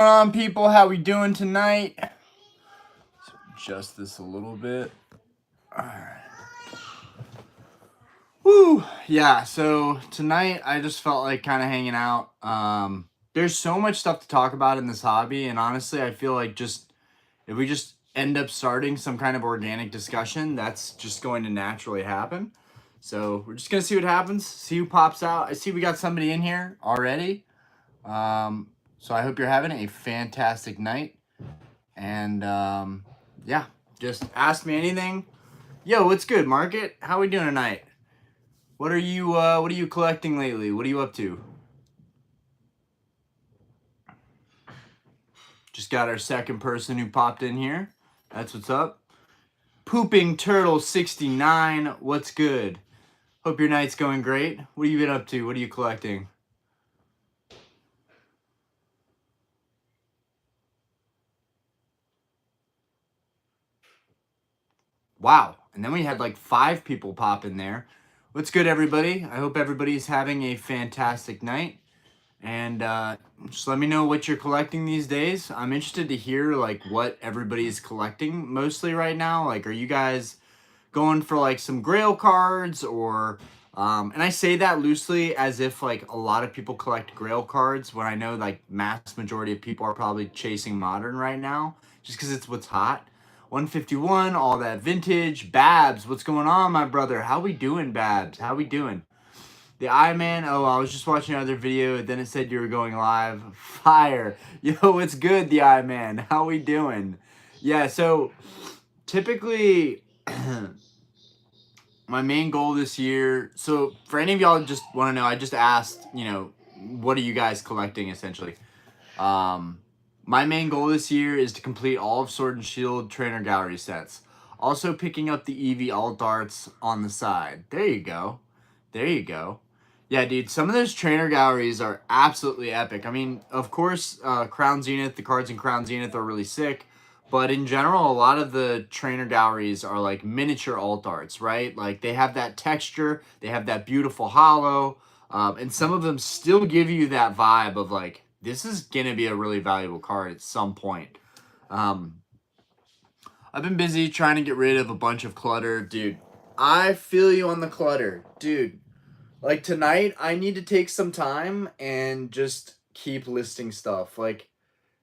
People? How we doing tonight? Let's adjust this a little bit. All right. Woo! Yeah, so tonight I just felt like kind of hanging out. There's so much stuff to talk about in this hobby, and honestly, I feel like just if we just end up starting some kind of organic discussion, that's just going to naturally happen. So we're just gonna see what happens, see who pops out. I see we got somebody in here already. So I hope you're having a fantastic night. And yeah, just ask me anything. Yo, what's good, Market? How we doing tonight? What are you collecting lately? What are you up to? Just got our second person who popped in here. That's what's up. Pooping Turtle 69. What's good? Hope your night's going great. What have you been up to? What are you collecting? Wow. And then we had like 5 people pop in there. What's good, everybody? I hope everybody's having a fantastic night. And just let me know what you're collecting these days. I'm interested to hear like what everybody's collecting mostly right now. Like, are you guys going for like some Grail cards or and I say that loosely as if like a lot of people collect Grail cards when I know like mass majority of people are probably chasing Modern right now just because it's what's hot. 151, all that vintage. Babs, what's going on, my brother? How we doing, Babs? How we doing? The I-Man, oh, I was just watching another video, then it said you were going live. Fire. Yo, it's good, the I-Man. How we doing? Yeah, so typically my main goal this year, so for any of y'all just want to know, I just asked, what are you guys collecting essentially? My main goal this year is to complete all of Sword and Shield Trainer Gallery sets. Also picking up the Eevee alt arts on the side. There you go. There you go. Yeah, dude, some of those trainer galleries are absolutely epic. I mean, of course, Crown Zenith, the cards in Crown Zenith are really sick. But in general, a lot of the trainer galleries are like miniature alt arts, right? Like they have that texture, they have that beautiful hollow, and some of them still give you that vibe of like, this is going to be a really valuable card at some point. I've been busy trying to get rid of a bunch of clutter. Dude, I feel you on the clutter. Dude, like tonight, I need to take some time and just keep listing stuff. Like,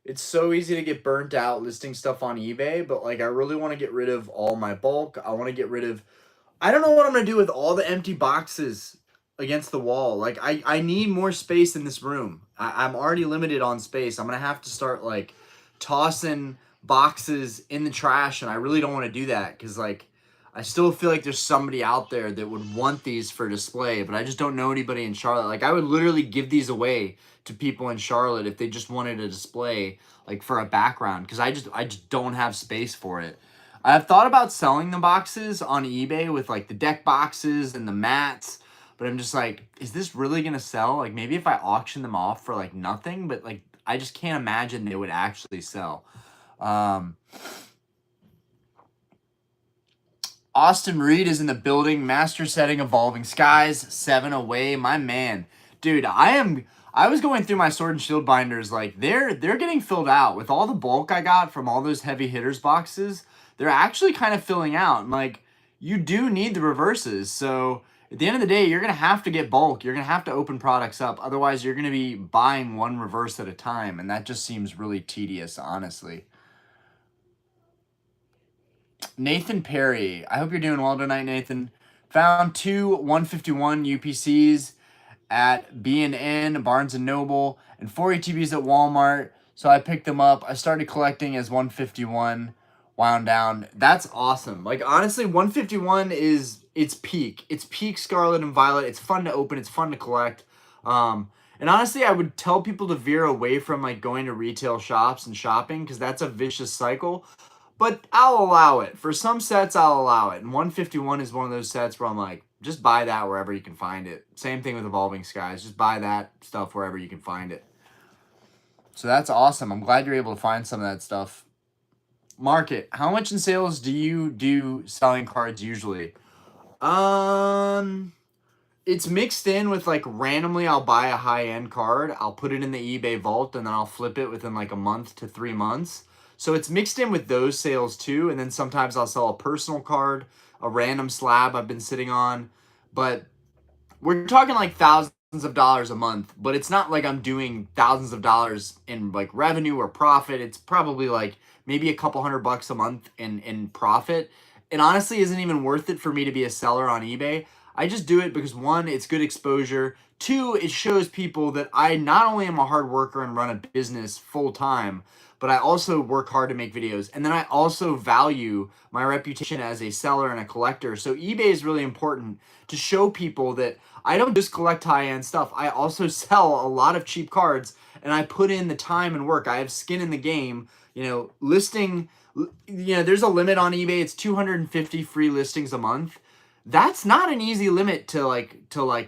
it's so easy to get burnt out listing stuff on eBay, but like I really want to get rid of all my bulk. I want to get rid of I don't know what I'm going to do with all the empty boxes against the wall. Like I need more space in this room. I'm already limited on space. I'm going to have to start like tossing boxes in the trash, and I really don't want to do that cuz like I still feel like there's somebody out there that would want these for display, but I just don't know anybody in Charlotte. Like I would literally give these away to people in Charlotte if they just wanted a display like for a background cuz I just don't have space for it. I've thought about selling the boxes on eBay with like the deck boxes and the mats, but I'm just like, is this really going to sell? Like maybe if I auction them off for like nothing, but like I just can't imagine they would actually sell. Austin Reed is in the building. Master setting Evolving Skies, 7 away. My man. Dude, I was going through my Sword and Shield binders, like they're getting filled out. With all the bulk I got from all those heavy hitters boxes, they're actually kind of filling out. And like you do need the reverses. So at the end of the day, you're gonna have to get bulk. You're gonna have to open products up. Otherwise, you're gonna be buying one reverse at a time. And that just seems really tedious, honestly. Nathan Perry. I hope you're doing well tonight, Nathan. Found 2 151 UPCs at B&N, Barnes & Noble, and 4 ATVs at Walmart. So I picked them up. I started collecting as 151, wound down. That's awesome. Like, honestly, 151 is its peak. It's peak Scarlet and Violet. It's fun to open. It's fun to collect. And honestly, I would tell people to veer away from, like, going to retail shops and shopping because that's a vicious cycle. But I'll allow it. For some sets, I'll allow it. And 151 is one of those sets where I'm like, just buy that wherever you can find it. Same thing with Evolving Skies. Just buy that stuff wherever you can find it. So that's awesome. I'm glad you're able to find some of that stuff. Market, how much in sales do you do selling cards usually? it's mixed in with like randomly I'll buy a high-end card, I'll put it in the eBay vault, and then I'll flip it within like a month to 3 months. So it's mixed in with those sales too, and then sometimes I'll sell a personal card, a random slab I've been sitting on. But we're talking like thousands of dollars a month, but it's not like I'm doing thousands of dollars in like revenue or profit. It's probably like maybe a couple $100 a month in profit. It honestly isn't even worth it for me to be a seller on eBay. I just do it because one, it's good exposure. Two, it shows people that I not only am a hard worker and run a business full time, but I also work hard to make videos. And then I also value my reputation as a seller and a collector. So eBay is really important to show people that I don't just collect high-end stuff. I also sell a lot of cheap cards, and I put in the time and work. I have skin in the game. You know, listing, there's a limit on eBay. It's 250 free listings a month. That's not an easy limit to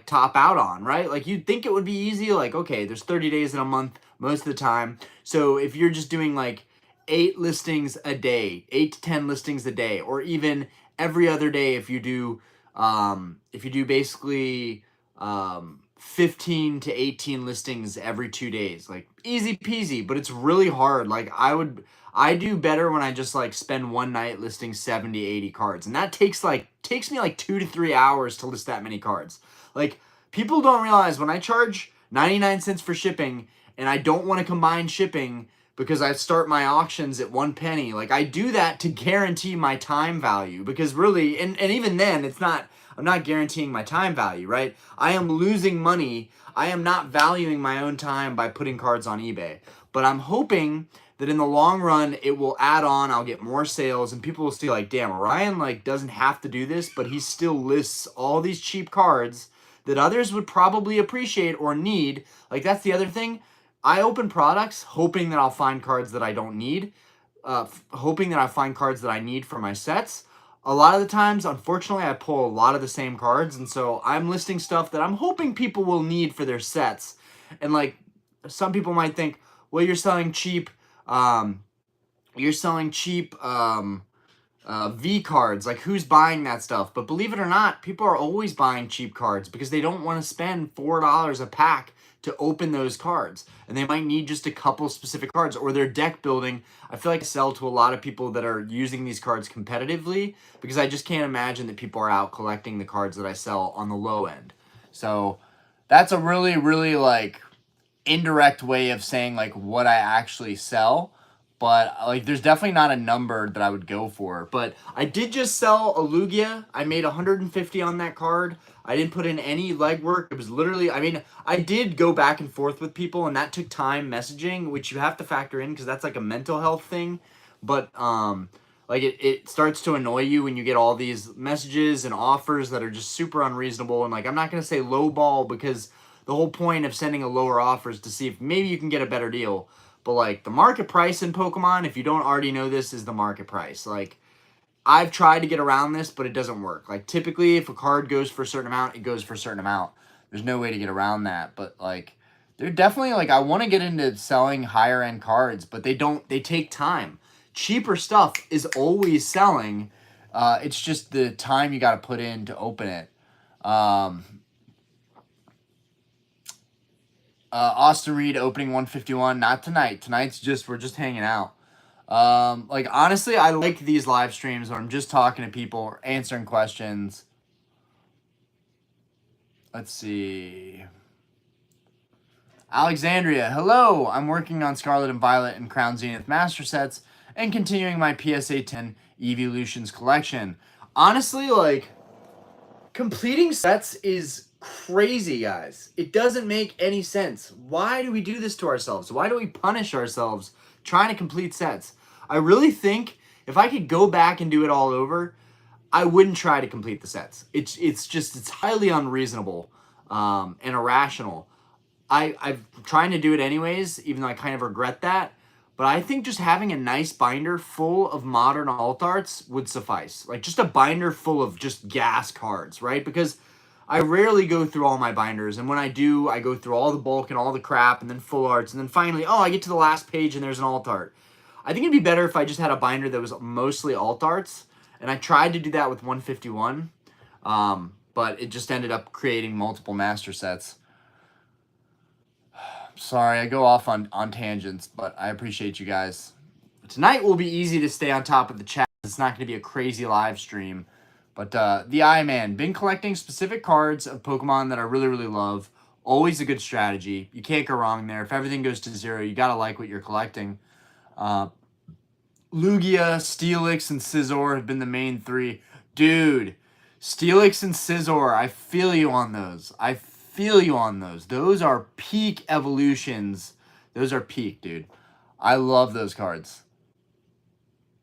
top out on, right? Like you'd think it would be easy. Like, okay, there's 30 days in a month most of the time. So if you're just doing like 8 listings a day, 8 to 10 listings a day, or even every other day, if you do basically 15 to 18 listings every 2 days, like easy peasy, but it's really hard. Like I do better when I just like spend one night listing 70, 80 cards. And that takes me like 2 to 3 hours to list that many cards. Like people don't realize when I charge 99 cents for shipping and I don't want to combine shipping because I start my auctions at 1 penny. Like I do that to guarantee my time value, because really, and even then I'm not guaranteeing my time value, right? I am losing money. I am not valuing my own time by putting cards on eBay. But I'm hoping that in the long run, it will add on, I'll get more sales, and people will see like, damn, Ryan like doesn't have to do this, but he still lists all these cheap cards that others would probably appreciate or need. Like that's the other thing. I open products hoping that I'll find cards that I don't need, hoping that I find cards that I need for my sets. A lot of the times, unfortunately, I pull a lot of the same cards, and so I'm listing stuff that I'm hoping people will need for their sets. And like some people might think, well, you're selling cheap V cards. Like who's buying that stuff? But believe it or not, people are always buying cheap cards because they don't want to spend $4 a pack to open those cards, and they might need just a couple specific cards, or they're deck building. I feel like I sell to a lot of people that are using these cards competitively, because I just can't imagine that people are out collecting the cards that I sell on the low end. So that's a really, really like indirect way of saying like what I actually sell. But like there's definitely not a number that I would go for. But I did just sell a Lugia. I made 150 on that card. I didn't put in any legwork. It was literally, I mean, I did go back and forth with people, and that took time messaging, which you have to factor in because that's like a mental health thing. But like it starts to annoy you when you get all these messages and offers that are just super unreasonable. And like I'm not gonna say low ball, because the whole point of sending a lower offer is to see if maybe you can get a better deal. But like the market price in Pokemon, if you don't already know this, is the market price. Like I've tried to get around this, but it doesn't work. Like typically if a card goes for a certain amount, it goes for a certain amount. There's no way to get around that. But like they're definitely like, I want to get into selling higher end cards, but they take time. Cheaper stuff is always selling. It's just the time you got to put in to open it. Austin Reed opening 151. Not tonight. We're just hanging out. Like honestly, I like these live streams where I'm just talking to people or answering questions. Let's see. Alexandria, hello. I'm working on Scarlet and Violet and Crown Zenith Master sets and continuing my PSA 10 Evolutions collection. Honestly, like completing sets is crazy, guys. It doesn't make any sense. Why do we do this to ourselves? Why do we punish ourselves trying to complete sets? I really think if I could go back and do it all over, I wouldn't try to complete the sets. It's highly unreasonable and irrational. I'm trying to do it anyways, even though I kind of regret that. But I think just having a nice binder full of modern alt arts would suffice. Like just a binder full of just gas cards, right? Because I rarely go through all my binders, and when I do, I go through all the bulk and all the crap, and then full arts, and then finally, oh, I get to the last page and there's an alt art. I think it'd be better if I just had a binder that was mostly alt arts, and I tried to do that with 151. But but it just ended up creating multiple master sets. Sorry, I go off on tangents, but I appreciate you guys. Tonight will be easy to stay on top of the chat. It's not going to be a crazy live stream. But the I-Man, been collecting specific cards of Pokemon that I really, really love. Always a good strategy. You can't go wrong there. If everything goes to 0, you got to like what you're collecting. Lugia, Steelix, and Scizor have been the main 3. Dude, Steelix and Scizor, I feel you on those. I feel you on those. Those are peak evolutions. Those are peak, dude. I love those cards.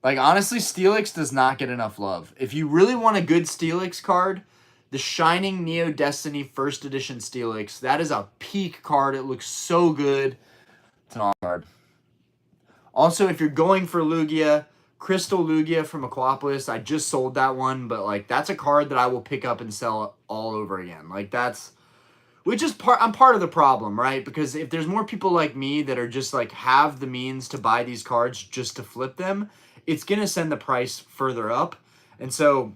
Like, honestly, Steelix does not get enough love. If you really want a good Steelix card, the Shining Neo Destiny First Edition Steelix, that is a peak card. It looks so good. It's an all card. Also, if you're going for Lugia, Crystal Lugia from Aquapolis, I just sold that one, but, like, that's a card that I will pick up and sell all over again. Like, that's... Which is I'm part of the problem, right? Because if there's more people like me that are just, like, have the means to buy these cards just to flip them, it's going to send the price further up. And so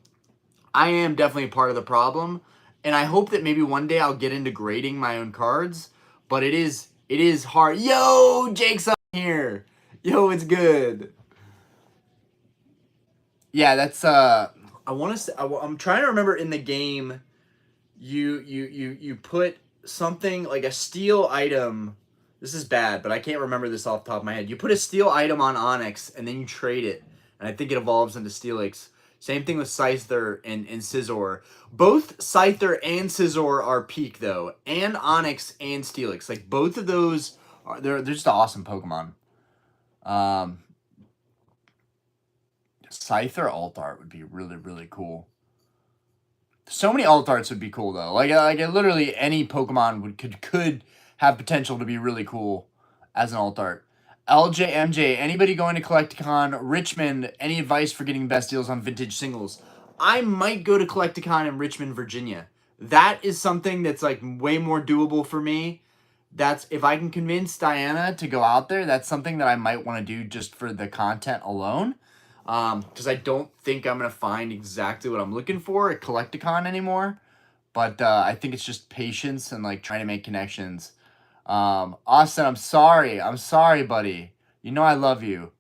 I am definitely part of the problem. And I hope that maybe one day I'll get into grading my own cards. But it is hard. Yo, Jake's up here. Yo, it's good. Yeah, that's I want to say I'm trying to remember in the game you put something like a steel item. This is bad, but I can't remember this off the top of my head. You put a steel item on Onyx, and then you trade it. And I think it evolves into Steelix. Same thing with Scyther and Scizor. Both Scyther and Scizor are peak, though. And Onyx and Steelix. Like, both of those, they're just awesome Pokemon. Scyther alt art would be really, really cool. So many alt arts would be cool, though. Like literally any Pokemon could have potential to be really cool as an alt art. LJMJ, anybody going to Collecticon? Richmond, any advice for getting best deals on vintage singles? I might go to Collecticon in Richmond, Virginia. That is something that's, like, way more doable for me. That's, if I can convince Diana to go out there, that's something that I might want to do just for the content alone. Because I don't think I'm going to find exactly what I'm looking for at Collecticon anymore. But I think it's just patience and, like, trying to make connections. Austin, I'm sorry, buddy. You know I love you.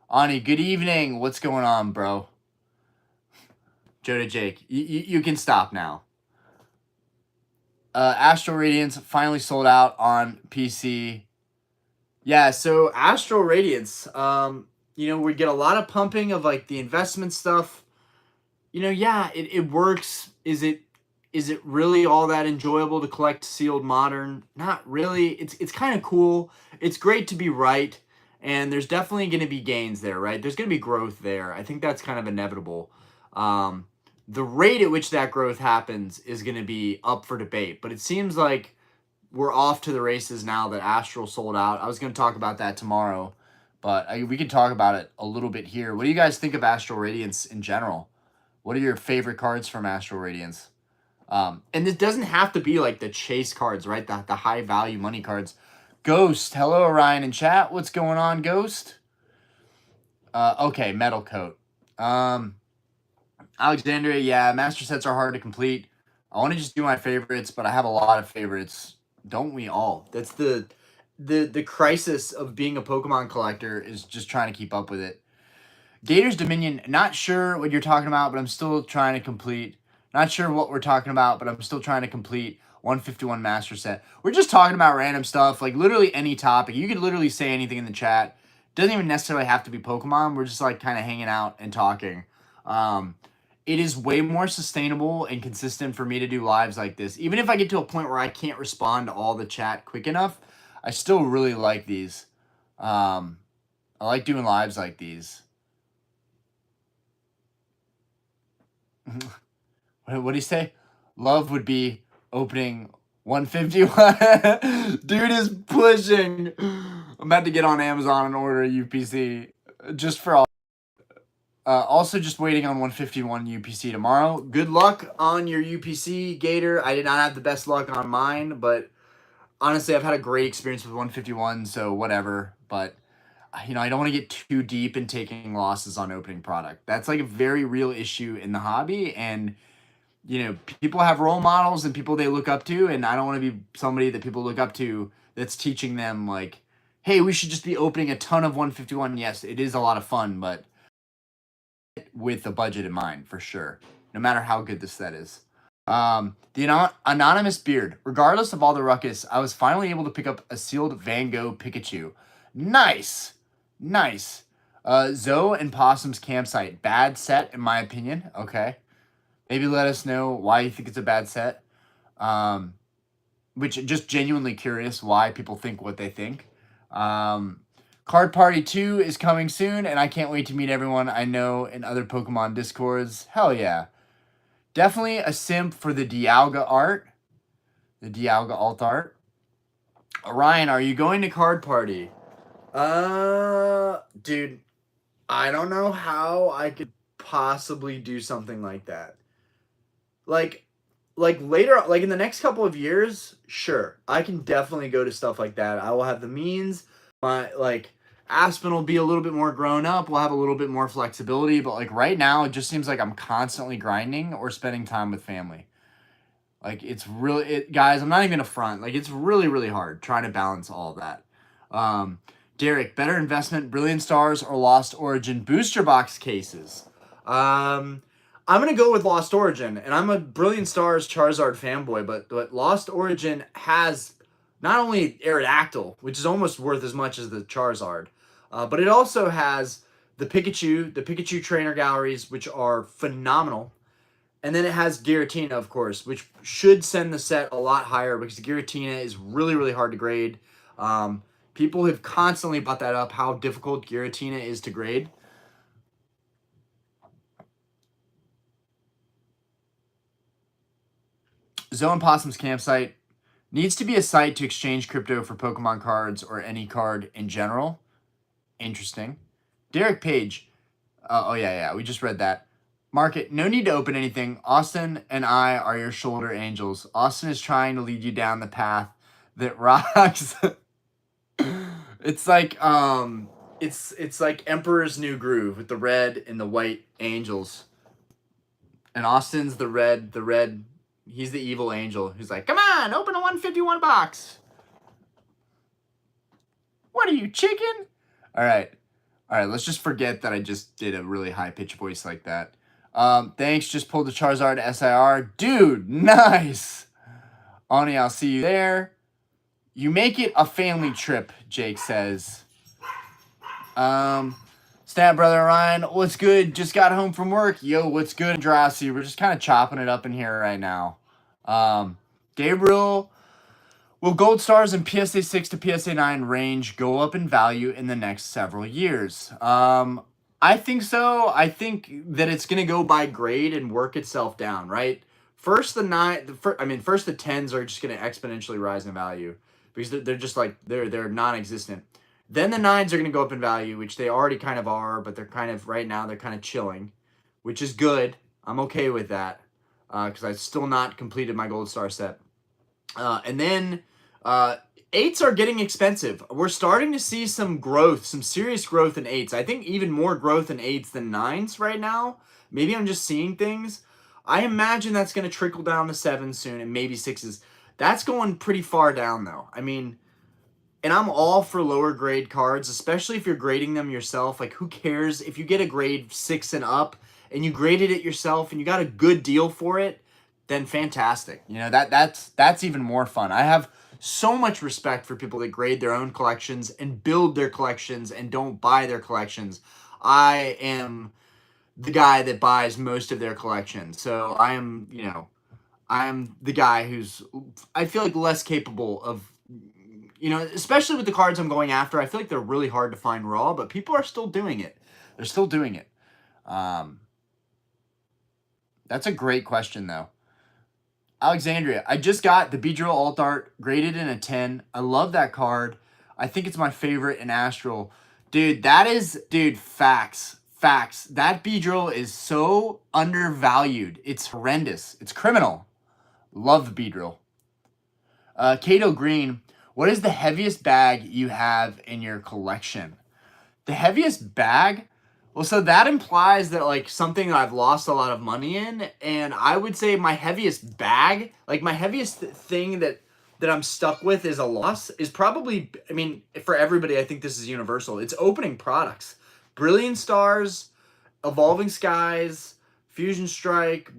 Ani, good evening. What's going on, bro? Joe to Jake, you can stop now. Astral Radiance finally sold out on PC. Yeah, so Astral Radiance, you know, we get a lot of pumping of, like, the investment stuff. You know, yeah, it works. Is it really all that enjoyable to collect sealed modern? Not really. It's kind of cool. It's great to be right, and there's definitely going to be gains there, right? There's going to be growth there. I think that's kind of inevitable. The rate at which that growth happens is going to be up for debate, but it seems like we're off to the races now that Astral sold out. I was going to talk about that tomorrow, but we can talk about it a little bit here. What do you guys think of Astral Radiance in general? What are your favorite cards from Astral Radiance? And it doesn't have to be like the chase cards, right? The high value money cards. Ghost, hello Orion in chat. What's going on, Ghost? Okay, Metal Coat. Alexandria, yeah, master sets are hard to complete. I want to just do my favorites, but I have a lot of favorites. Don't we all? That's the crisis of being a Pokemon collector, is just trying to keep up with it. Gator's Dominion, not sure what you're talking about, but I'm still trying to complete. Not sure what we're talking about, but I'm still trying to complete 151 master set. We're just talking about random stuff, like literally any topic. You could literally say anything in the chat. Doesn't even necessarily have to be Pokemon. We're just, like, kind of hanging out and talking. It is way more sustainable and consistent for me to do lives like this. Even if I get to a point where I can't respond to all the chat quick enough, I still really like these. I like doing lives like these. What do you say? Love would be opening 151. Dude is pushing. I'm about to get on Amazon and order a UPC just for all. Also just waiting on 151 UPC tomorrow. Good luck on your UPC, Gator. I did not have the best luck on mine, but honestly, I've had a great experience with 151, so whatever. But, you know, I don't want to get too deep in taking losses on opening product. That's, like, a very real issue in the hobby, and you know, people have role models and people they look up to, and I don't want to be somebody that people look up to that's teaching them like, hey, we should just be opening a ton of 151. Yes, it is a lot of fun, but with a budget in mind for sure, no matter how good the set is. The anonymous beard. Regardless of all the ruckus, I was finally able to pick up a sealed Van Gogh Pikachu. Nice, nice. Zoe and Possum's campsite. Bad set, in my opinion. Okay, maybe let us know why you think it's a bad set. Which just genuinely curious why people think what they think. Card Party 2 is coming soon, and I can't wait to meet everyone I know in other Pokemon Discords. Hell yeah. Definitely a simp for the Dialga art. The Dialga alt art. Ryan, are you going to Card Party? Dude, I don't know how I could possibly do something like that. Like later, like in the next couple of years, sure, I can definitely go to stuff like that. I will have the means. My like Aspen will be a little bit more grown up. We'll have a little bit more flexibility. But like right now, it just seems like I'm constantly grinding or spending time with family. Like it's really, guys. I'm not even a front. Like it's really, really hard trying to balance all of that. Derek, better investment: Brilliant Stars or Lost Origin booster box cases. I'm gonna go with Lost Origin, and I'm a Brilliant Stars Charizard fanboy, but Lost Origin has not only Aerodactyl, which is almost worth as much as the Charizard, but it also has the Pikachu trainer galleries, which are phenomenal. And then it has Giratina, of course, which should send the set a lot higher because Giratina is really, really hard to grade. People have constantly brought that up, how difficult Giratina is to grade. Zoe and Possum's campsite needs to be a site to exchange crypto for Pokemon cards or any card in general. Interesting. Derek Page. Oh, yeah, we just read that. Market, no need to open anything. Austin and I are your shoulder angels. Austin is trying to lead you down the path that rocks. It's like it's like Emperor's New Groove with the red and the white angels. And Austin's the red, he's the evil angel. He's like, "Come on, open a 151 box." What are you, chicken? All right, let's just forget that I just did a really high-pitched voice like that. Thanks, just pulled the Charizard SIR. Dude, nice. Oni, I'll see you there. You make it a family trip, Jake says. Stat Brother Ryan, what's good? Just got home from work. Yo, what's good, Andrassi? We're just kind of chopping it up in here right now. Gabriel, will Gold Stars in PSA 6 to PSA 9 range go up in value in the next several years? I think so. I think that it's going to go by grade and work itself down, right? First, the 10s are just going to exponentially rise in value because they're just like, they're non-existent. Then the 9s are going to go up in value, which they already kind of are, but they're kind of, right now, they're kind of chilling, which is good. I'm okay with that because I've still not completed my Gold Star set. And then 8s are getting expensive. We're starting to see some growth, some serious growth in 8s. I think even more growth in 8s than 9s right now. Maybe I'm just seeing things. I imagine that's going to trickle down to 7s soon and maybe 6s. That's going pretty far down, though. I mean, and I'm all for lower grade cards, especially if you're grading them yourself. Like, who cares if you get a grade 6 and up and you graded it yourself and you got a good deal for it, then fantastic. You know, that's even more fun. I have so much respect for people that grade their own collections and build their collections and don't buy their collections. I am the guy that buys most of their collections. So I am, you know, I'm the guy who's, I feel like, less capable of, you know, especially with the cards I'm going after. I feel like they're really hard to find raw, but people are still doing it. They're still doing it. That's a great question, though. Alexandria, I just got the Beedrill alt art graded in a 10. I love that card. I think it's my favorite in Astral. Dude, facts. Facts. That Beedrill is so undervalued. It's horrendous. It's criminal. Love the Beedrill. Kato Green, what is the heaviest bag you have in your collection? The heaviest bag? Well, so that implies that like something that I've lost a lot of money in, and I would say my heaviest bag, like my heaviest thing that I'm stuck with is a loss is probably, I mean, for everybody, I think this is universal. It's opening products. Brilliant Stars, Evolving Skies, Fusion Strike,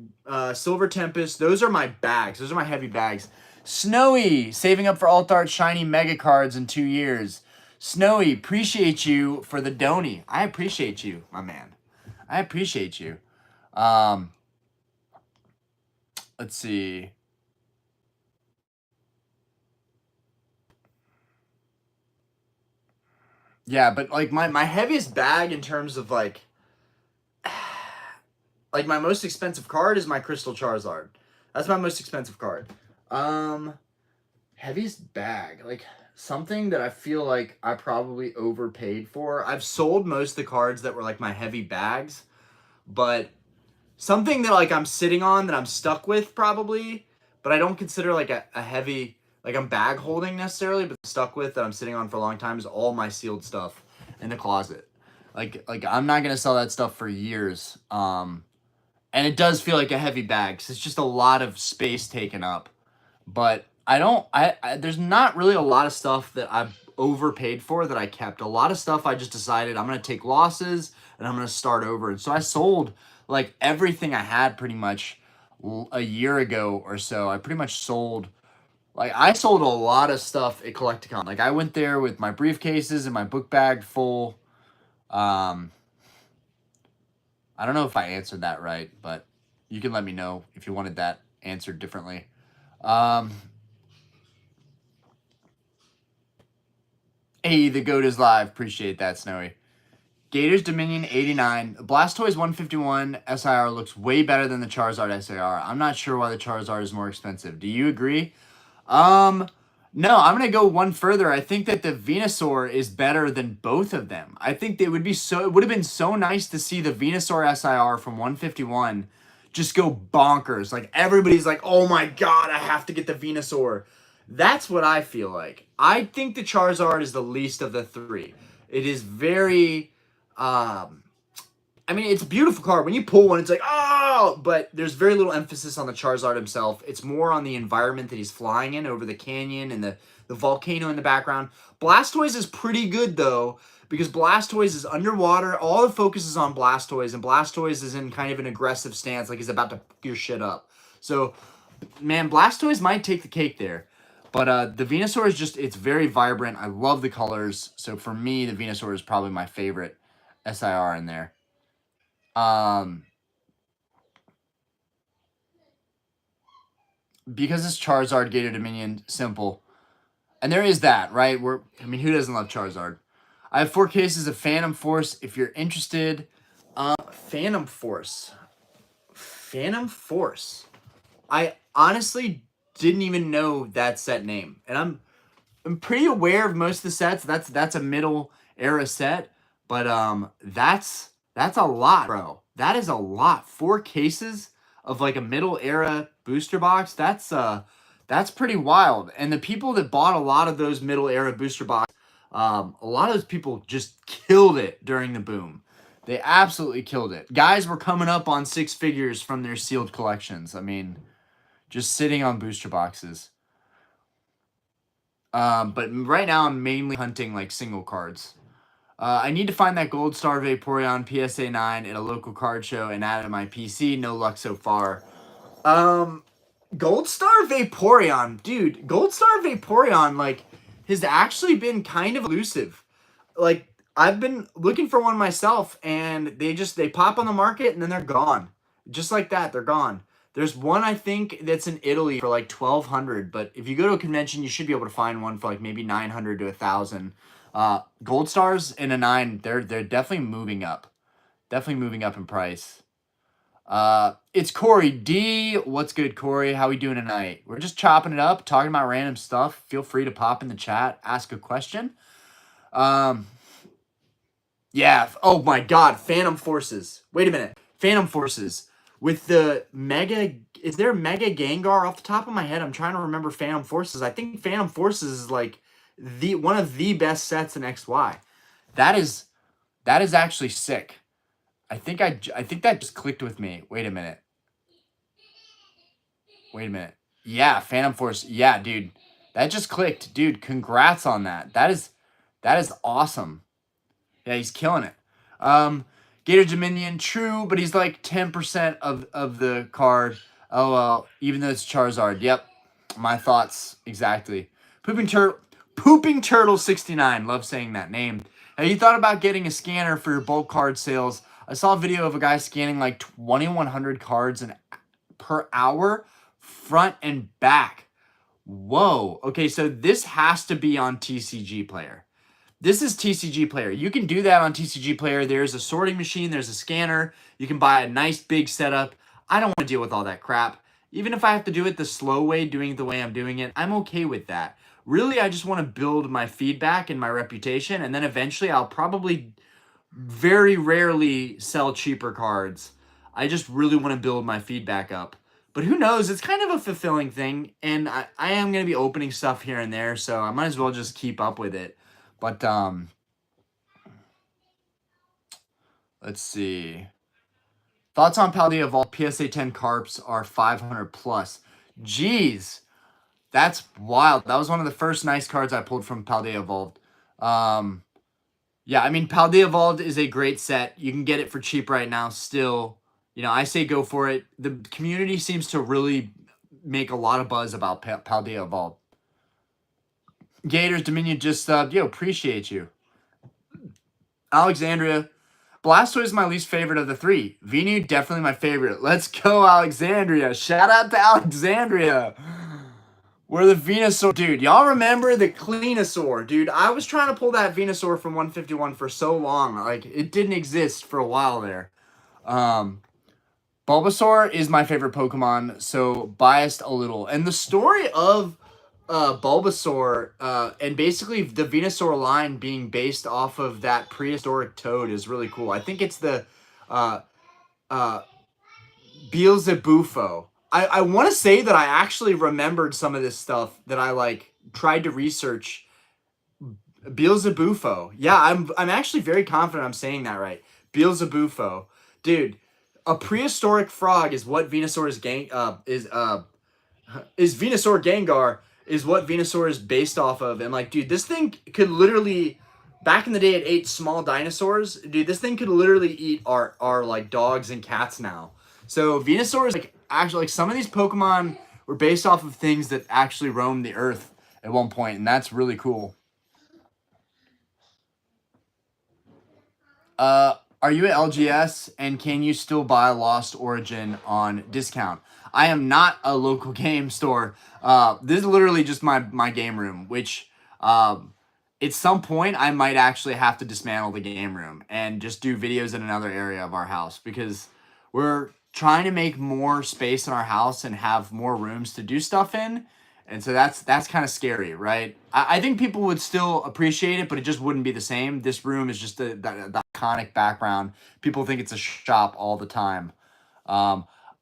Silver Tempest. Those are my bags. Those are my heavy bags. Snowy, saving up for Alt Art shiny mega cards in 2 years. Snowy, appreciate you for the donny. I appreciate you, my man. I appreciate you. Let's see. Yeah, but like my heaviest bag in terms of like my most expensive card is my Crystal Charizard. That's my most expensive card. Heaviest bag, like something that I feel like I probably overpaid for. I've sold most of the cards that were like my heavy bags, but something that like I'm sitting on that I'm stuck with probably, but I don't consider like a heavy, like I'm bag holding necessarily, but stuck with that I'm sitting on for a long time is all my sealed stuff in the closet. Like I'm not gonna sell that stuff for years. And it does feel like a heavy bag because it's just a lot of space taken up. But I don't. There's not really a lot of stuff that I've overpaid for that I kept. A lot of stuff I just decided I'm gonna take losses and I'm gonna start over. And so I sold like everything I had pretty much a year ago or so. I pretty much sold. Like I sold a lot of stuff at Collecticon. Like I went there with my briefcases and my book bag full. Um, I don't know if I answered that right, but you can let me know if you wanted that answered differently. Hey, the goat is live. Appreciate that, Snowy. Gators Dominion 89. Blastoise 151 SIR looks way better than the Charizard SIR. I'm not sure why the Charizard is more expensive. Do you agree? No, I'm gonna go one further. I think that the Venusaur is better than both of them. I think it would have been so nice to see the Venusaur SIR from 151 just go bonkers. Like everybody's like, oh my god, I have to get the Venusaur. That's what I feel like. I think the Charizard is the least of the three. It is very I mean, it's a beautiful card. When you pull one, it's like, oh, but there's very little emphasis on the Charizard himself. It's more on the environment that he's flying in over the canyon and the volcano in the background. Blastoise is pretty good, though, because Blastoise is underwater. All the focus is on Blastoise, and Blastoise is in kind of an aggressive stance, like he's about to fuck your shit up. So, man, Blastoise might take the cake there. But the Venusaur is just, it's very vibrant. I love the colors. So for me, the Venusaur is probably my favorite SIR in there. Because it's Charizard, Gator Dominion, simple. And there is that, right? I mean, who doesn't love Charizard? I have 4 cases of Phantom Force if you're interested. Phantom Force. Phantom Force. I honestly didn't even know that set name. And I'm pretty aware of most of the sets. That's a middle era set, but that's a lot, bro. That is a lot. 4 cases of like a middle era booster box. That's pretty wild. And the people that bought a lot of those middle era booster box, a lot of those people just killed it during the boom. They absolutely killed it. Guys were coming up on 6 figures from their sealed collections. I mean, just sitting on booster boxes. But right now I'm mainly hunting like single cards. I need to find that Gold Star Vaporeon PSA 9 at a local card show and add it to my PC. No luck so far. Gold Star Vaporeon, dude. Gold Star Vaporeon like has actually been kind of elusive. Like I've been looking for one myself, and they pop on the market and then they're gone, just like that. They're gone. There's one I think that's in Italy for like 1,200, but if you go to a convention, you should be able to find one for like maybe 900 to 1,000. Gold Stars in a 9, they're definitely moving up. Definitely moving up in price. It's Corey D. What's good, Corey? How we doing tonight? We're just chopping it up, talking about random stuff. Feel free to pop in the chat, ask a question. Yeah. Oh my God. Phantom Forces. Wait a minute. Phantom Forces with the Mega. Is there Mega Gengar off the top of my head? I'm trying to remember Phantom Forces. I think Phantom Forces is like one of the best sets in XY. That is actually sick. I think that just clicked with me. Wait a minute. Yeah, Phantom Force. Yeah, dude. That just clicked. Dude, congrats on that. That is awesome. Yeah, he's killing it. Gator Dominion, true, but he's like 10% of the card. Oh well, even though it's Charizard. Yep. My thoughts exactly. Pooping Turtle 69. Love saying that name. Have you thought about getting a scanner for your bulk card sales? I saw a video of a guy scanning like 2,100 cards per hour, front and back. Whoa. Okay, so this has to be on TCG Player. This is TCG Player. You can do that on TCG Player. There's a sorting machine. There's a scanner. You can buy a nice big setup. I don't want to deal with all that crap. Even if I have to do it the slow way, doing it the way I'm doing it, I'm okay with that. Really, I just want to build my feedback and my reputation, and then eventually I'll probably very rarely sell cheaper cards. I just really want to build my feedback up. But who knows? It's kind of a fulfilling thing, and I am going to be opening stuff here and there, so I might as well just keep up with it. But, let's see. Thoughts on Paldea Vault PSA 10 Carps are 500 plus. Jeez. That's wild. That was one of the first nice cards I pulled from Paldea Vault. Yeah, I mean, Paldea Vault is a great set. You can get it for cheap right now still. You know, I say go for it. The community seems to really make a lot of buzz about Paldea Vault. Gators Dominion just subbed. Yo, appreciate you. Alexandria. Blastoise is my least favorite of the three. Venu, definitely my favorite. Let's go, Alexandria. Shout out to Alexandria. We're the Venusaur. Dude, y'all remember the Cleanosaur? Dude, I was trying to pull that Venusaur from 151 for so long. Like, it didn't exist for a while there. Bulbasaur is my favorite Pokemon, so biased a little. And the story of Bulbasaur and basically the Venusaur line being based off of that prehistoric toad is really cool. I think it's the Beelzebufo. I want to say that I actually remembered some of this stuff that I like tried to research. Beelzebufo. Yeah, I'm actually very confident I'm saying that right. Beelzebufo. Dude, a prehistoric frog is what Venusaur's is Venusaur Gengar is what Venusaur is based off of. And like, dude, this thing could literally, back in the day it ate small dinosaurs. Dude, this thing could literally eat our like dogs and cats now. So Venusaur is like actually like some of these Pokemon were based off of things that actually roamed the earth at one point, and that's really cool. Are you at LGS and can you still buy Lost Origin on discount? I am not a local game store. This is literally just my game room, which at some point I might actually have to dismantle the game room and just do videos in another area of our house because we're trying to make more space in our house and have more rooms to do stuff in. And so that's kind of scary, right? I think people would still appreciate it, but it just wouldn't be the same. This room is just the iconic background. People think it's a shop all the time.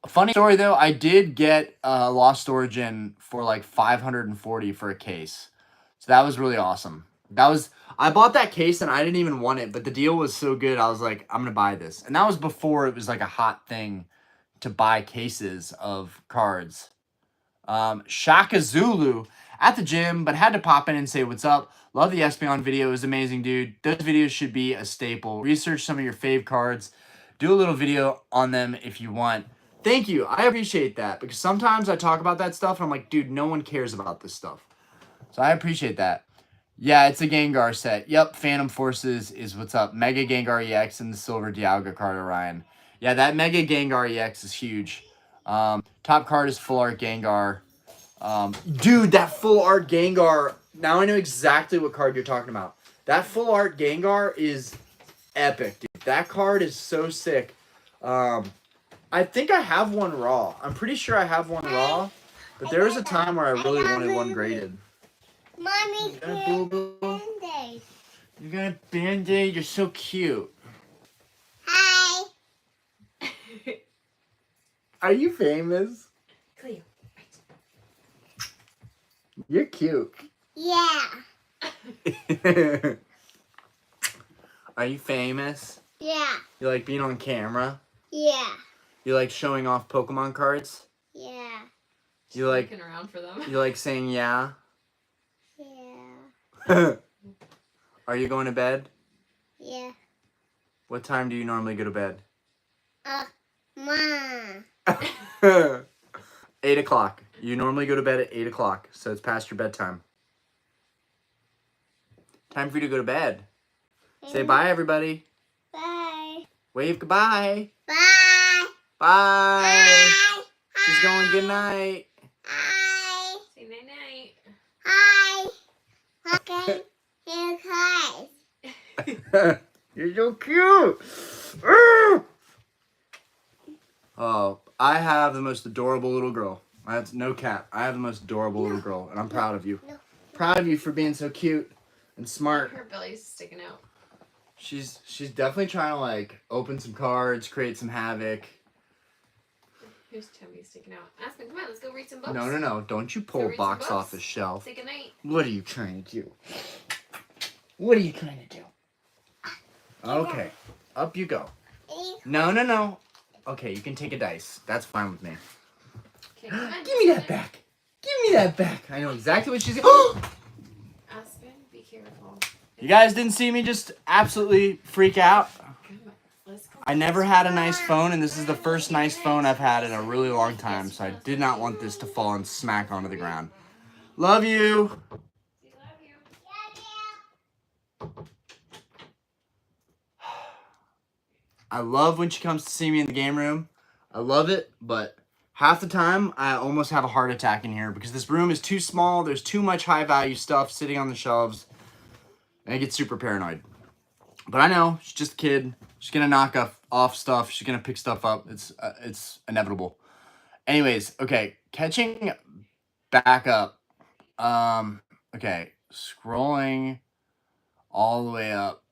Funny story, though, I did get Lost Origin for like 540 for a case. So that was really awesome. I bought that case and I didn't even want it, but the deal was so good, I was like, I'm going to buy this. And that was before it was like a hot thing to buy cases of cards. Shaka Zulu at the gym, but had to pop in and say what's up. Love the Espeon video. It was amazing, dude. Those videos should be a staple. Research some of your fave cards. Do a little video on them if you want. Thank you. I appreciate that because sometimes I talk about that stuff and I'm like, dude, no one cares about this stuff. So I appreciate that. Yeah, it's a Gengar set. Yep, Phantom Forces is what's up. Mega Gengar EX and the Silver Dialga card, Orion. Yeah, that Mega Gengar EX is huge. Top card is Full Art Gengar. Dude, that Full Art Gengar. Now I know exactly what card you're talking about. That Full Art Gengar is epic, dude. That card is so sick. I think I have one raw. I'm pretty sure I have one raw. But there was a time where I really wanted one graded. Mommy, you got a Band-Aid. You got a Band-Aid? You're so cute. Hi. Are you famous? Cleo. You're cute. Yeah. Are you famous? Yeah. You like being on camera? Yeah. You like showing off Pokemon cards? Yeah. You like looking around for them. You like saying yeah? Yeah. Are you going to bed? Yeah. What time do you normally go to bed? Mom. 8 o'clock. You normally go to bed at 8 o'clock, so it's past your bedtime. Time for you to go to bed. Say bye, everybody. Bye. Wave goodbye. Bye. Bye. Bye. She's going good night. Hi. Say night night. Hi. Okay. Here guys. You're so cute. Oh, I have the most adorable little girl. That's no cap. I have the most adorable little girl, and I'm proud of you. No. Proud of you for being so cute and smart. Her belly's sticking out. She's definitely trying to like open some cards, create some havoc. Whose tummy sticking out? Aspen, come on, let's go read some books. No. Don't you pull a read some box books. off the shelf. Say goodnight. What are you trying to do? What are you trying to do? Okay. Up you go. No. Okay, you can take a dice. That's fine with me. Okay, come on. Give me that back. Give me that back. I know exactly what she's going. Aspen, be careful. You guys didn't see me just absolutely freak out. Come on, let's go. I never had a nice phone, and this is the first nice phone I've had in a really long time, so I did not want this to fall and smack onto the ground. Love you. We love you. I love when she comes to see me in the game room. I love it, but half the time I almost have a heart attack in here because this room is too small. There's too much high value stuff sitting on the shelves, and I get super paranoid. But I know she's just a kid. She's gonna knock off stuff. She's gonna pick stuff up. It's inevitable. Anyways, okay, catching back up. Okay, scrolling all the way up.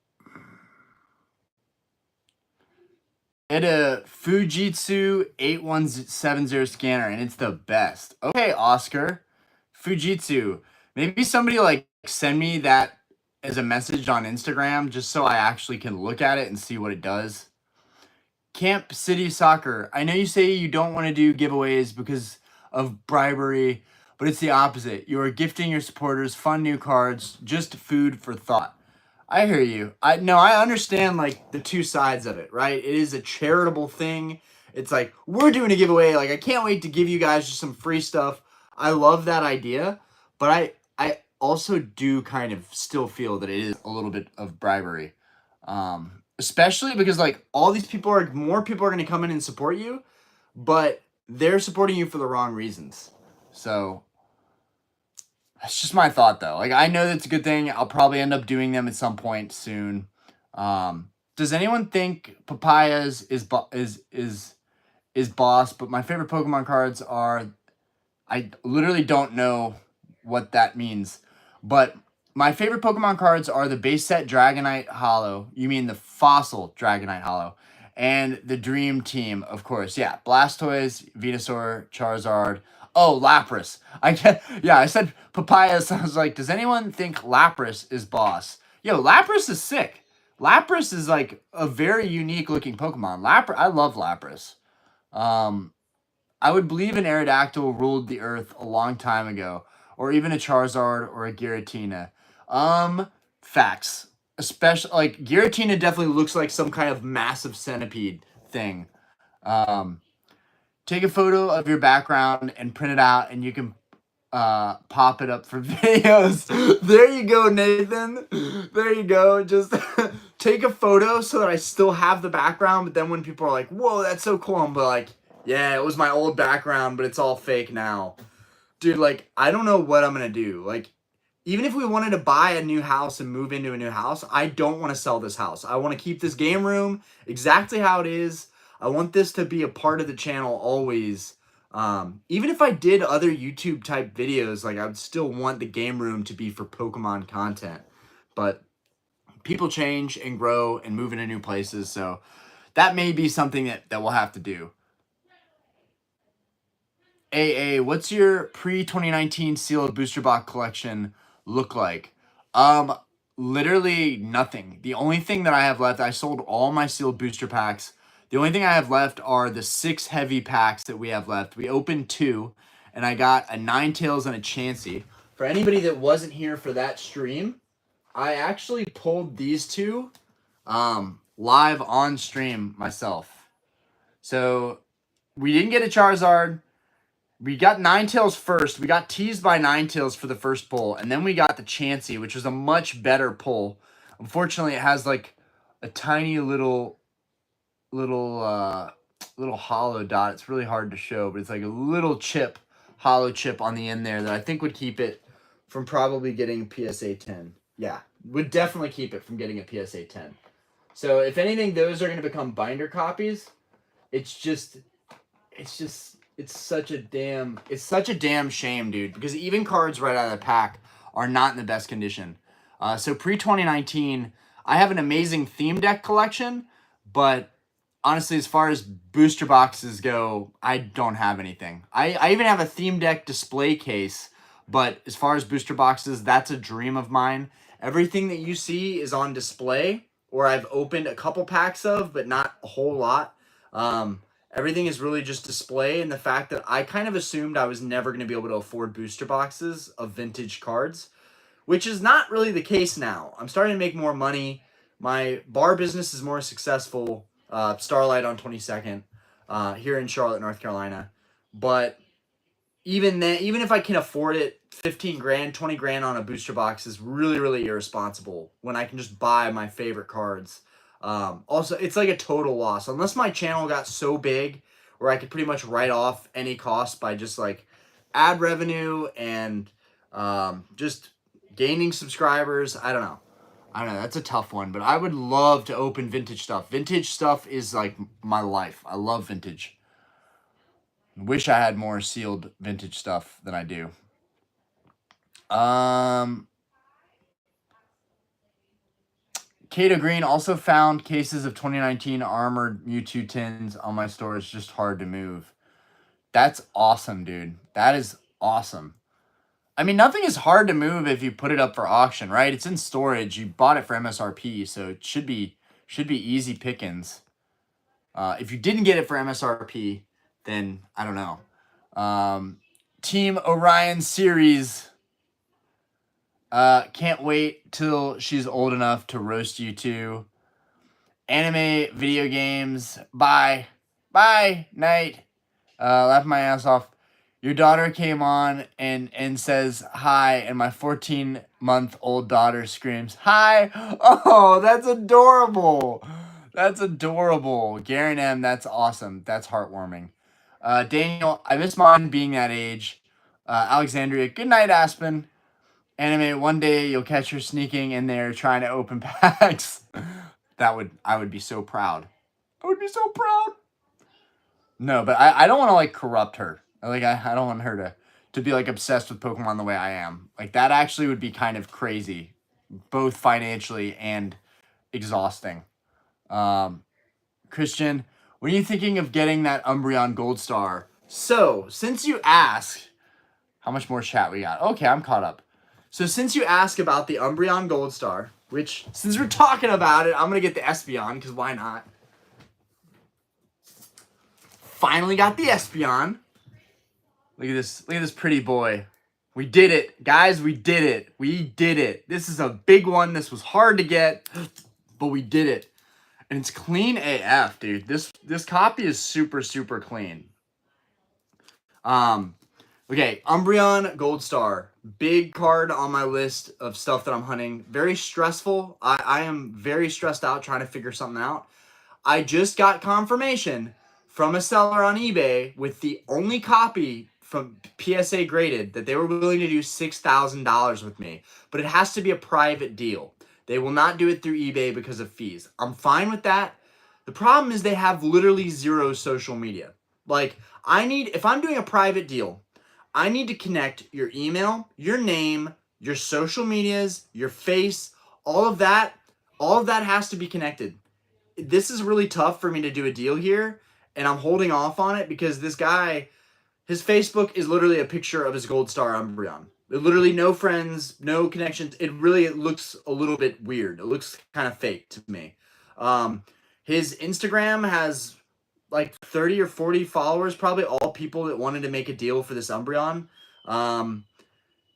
Get a Fujitsu 8170 scanner, and it's the best. Okay, Oscar. Fujitsu. Maybe somebody like send me that as a message on Instagram just so I actually can look at it and see what it does. Camp City Soccer. I know you say you don't want to do giveaways because of bribery, but it's the opposite. You are gifting your supporters fun new cards, just food for thought. I hear you. I understand like the two sides of it, right? It is a charitable thing. It's like we're doing a giveaway. Like I can't wait to give you guys just some free stuff. I love that idea, but I also do kind of still feel that it is a little bit of bribery. Especially because like more people are going to come in and support you, but they're supporting you for the wrong reasons. So that's just my thought, though. Like, I know that's a good thing. I'll probably end up doing them at some point soon. Does anyone think Papayas is boss? But my favorite Pokemon cards are. I literally don't know what that means, but my favorite Pokemon cards are the base set Dragonite Hollow. You mean the fossil Dragonite Hollow, and the Dream Team, of course. Yeah, Blastoise, Venusaur, Charizard. Oh, Lapras. I said Papayas. I was like, does anyone think Lapras is boss? Yo, Lapras is sick. Lapras is like a very unique looking Pokemon. I love Lapras. I would believe an Aerodactyl ruled the earth a long time ago, or even a Charizard or a Giratina. Facts. Especially like Giratina definitely looks like some kind of massive centipede thing. Take a photo of your background and print it out, and you can pop it up for videos. There you go, Nathan. There you go. Just take a photo so that I still have the background, but then when people are like, whoa, that's so cool, I'm like, yeah, it was my old background, but it's all fake now. Dude, like, I don't know what I'm gonna do. Like, even if we wanted to buy a new house and move into a new house, I don't want to sell this house. I want to keep this game room exactly how it is. I want this to be a part of the channel always. Even if I did other YouTube type videos, like I would still want the game room to be for Pokemon content. But people change and grow and move into new places, so that may be something that we'll have to do. What's your pre-2019 sealed booster box collection look like? literally nothing. The only thing that I have left, I sold all my sealed booster packs. The only thing I have left are the 6 heavy packs that we have left. We opened 2, and I got a Ninetales and a Chansey. For anybody that wasn't here for that stream, I actually pulled these 2 live on stream myself. So we didn't get a Charizard. We got Ninetales first. We got teased by Ninetales for the first pull, and then we got the Chansey, which was a much better pull. Unfortunately, it has like a tiny little hollow dot. It's really hard to show, but it's like a little chip, hollow chip on the end there that I think would keep it from probably getting PSA 10. Yeah, would definitely keep it from getting a PSA 10. So if anything, those are going to become binder copies. It's such a damn shame, dude, because even cards right out of the pack are not in the best condition. So pre-2019, I have an amazing theme deck collection, but honestly, as far as booster boxes go, I don't have anything. I even have a theme deck display case, but as far as booster boxes, that's a dream of mine. Everything that you see is on display, or I've opened a couple packs of, but not a whole lot. Everything is really just display, and the fact that I kind of assumed I was never going to be able to afford booster boxes of vintage cards, which is not really the case now. I'm starting to make more money. My bar business is more successful. Starlight on 22nd here in Charlotte, North Carolina. But even then, even if I can afford it, 15 grand, 20 grand on a booster box is really, really irresponsible when I can just buy my favorite cards. Also, it's like a total loss. Unless my channel got so big where I could pretty much write off any cost by just like ad revenue and just gaining subscribers. I don't know. That's a tough one, but I would love to open vintage stuff. Vintage stuff is like my life. I love vintage. Wish I had more sealed vintage stuff than I do. Kato Green also found cases of 2019 armored Mewtwo tins on my store. It's just hard to move. That's awesome, dude. That is awesome. I mean, nothing is hard to move if you put it up for auction, right? It's in storage. You bought it for MSRP, so it should be easy pickings. If you didn't get it for MSRP, then I don't know. Team Orion series. Can't wait till she's old enough to roast you two. Anime, video games. Bye. Bye, night. Laugh my ass off. Your daughter came on and says hi, and my 14-month-old daughter screams, hi! Oh, that's adorable! That's adorable. Garen M, that's awesome. That's heartwarming. Daniel, I miss mine being that age. Alexandria, good night, Aspen. Anime, one day you'll catch her sneaking in there trying to open packs. I would be so proud. I would be so proud. No, but I don't want to like corrupt her. Like I don't want her to be like obsessed with Pokemon the way I am. Like that actually would be kind of crazy, both financially and exhausting. Christian, when are you thinking of getting that Umbreon Gold Star? So, since you ask, how much more chat we got? Okay, I'm caught up. So since you ask about the Umbreon Gold Star, which since we're talking about it, I'm gonna get the Espeon because why not? Finally got the Espeon. Look at this pretty boy. We did it, guys. We did it. We did it. This is a big one. This was hard to get, but we did it. And it's clean AF, dude. This copy is super, super clean. Okay, Umbreon Gold Star. Big card on my list of stuff that I'm hunting. Very stressful. I am very stressed out trying to figure something out. I just got confirmation from a seller on eBay with the only copy from PSA graded that they were willing to do $6,000 with me. But it has to be a private deal. They will not do it through eBay because of fees. I'm fine with that. The problem is they have literally zero social media. Like, if I'm doing a private deal, I need to connect your email, your name, your social medias, your face, all of that has to be connected. This is really tough for me to do a deal here, and I'm holding off on it because this guy, his Facebook is literally a picture of his Gold Star Umbreon. Literally no friends, no connections. It looks a little bit weird. It looks kind of fake to me. His Instagram has like 30 or 40 followers, probably all people that wanted to make a deal for this Umbreon.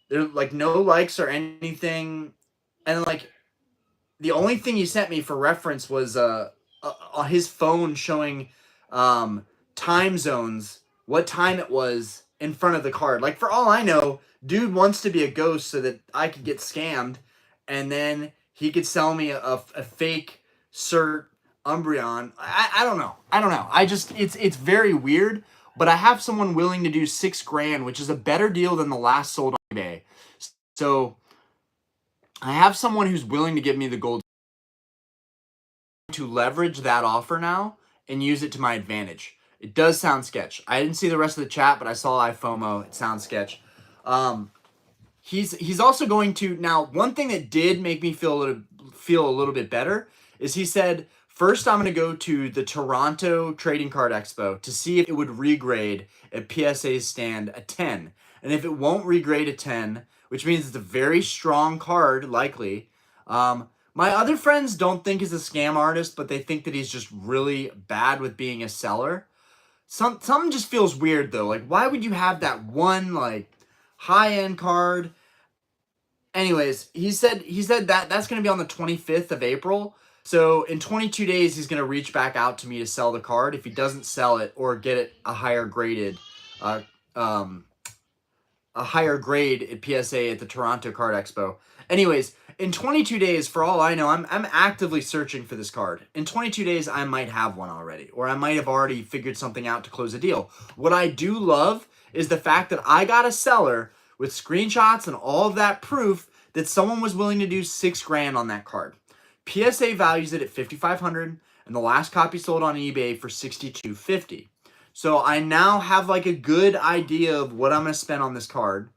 There like no likes or anything, and like the only thing he sent me for reference was his phone showing time zones, what time it was in front of the card. Like for all I know, dude wants to be a ghost so that I could get scammed, and then he could sell me a fake cert Umbreon. I don't know. I don't know. I just it's very weird. But I have someone willing to do $6,000, which is a better deal than the last sold on eBay. So I have someone who's willing to give me the gold to leverage that offer now and use it to my advantage. It does sound sketch. I didn't see the rest of the chat, but I saw iFOMO. It sounds sketch. He's also going to now. One thing that did make me feel a little bit better is he said, first I'm going to go to the Toronto Trading Card Expo to see if it would regrade at PSA's stand a 10, and if it won't regrade a 10, which means it's a very strong card likely. My other friends don't think he's a scam artist, but they think that he's just really bad with being a seller. Something just feels weird though. Like, why would you have that one like high-end card? Anyways, he said that that's going to be on the 25th of April. So in 22 days, he's going to reach back out to me to sell the card. If he doesn't sell it or get it a higher graded, a higher grade at PSA at the Toronto Card Expo. Anyways, in 22 days, for all I know, I'm actively searching for this card. In 22 days, I might have one already, or I might have already figured something out to close a deal. What I do love is the fact that I got a seller with screenshots and all of that proof that someone was willing to do $6,000 on that card. PSA values it at $5,500, and the last copy sold on eBay for $6,250. So I now have like a good idea of what I'm going to spend on this card.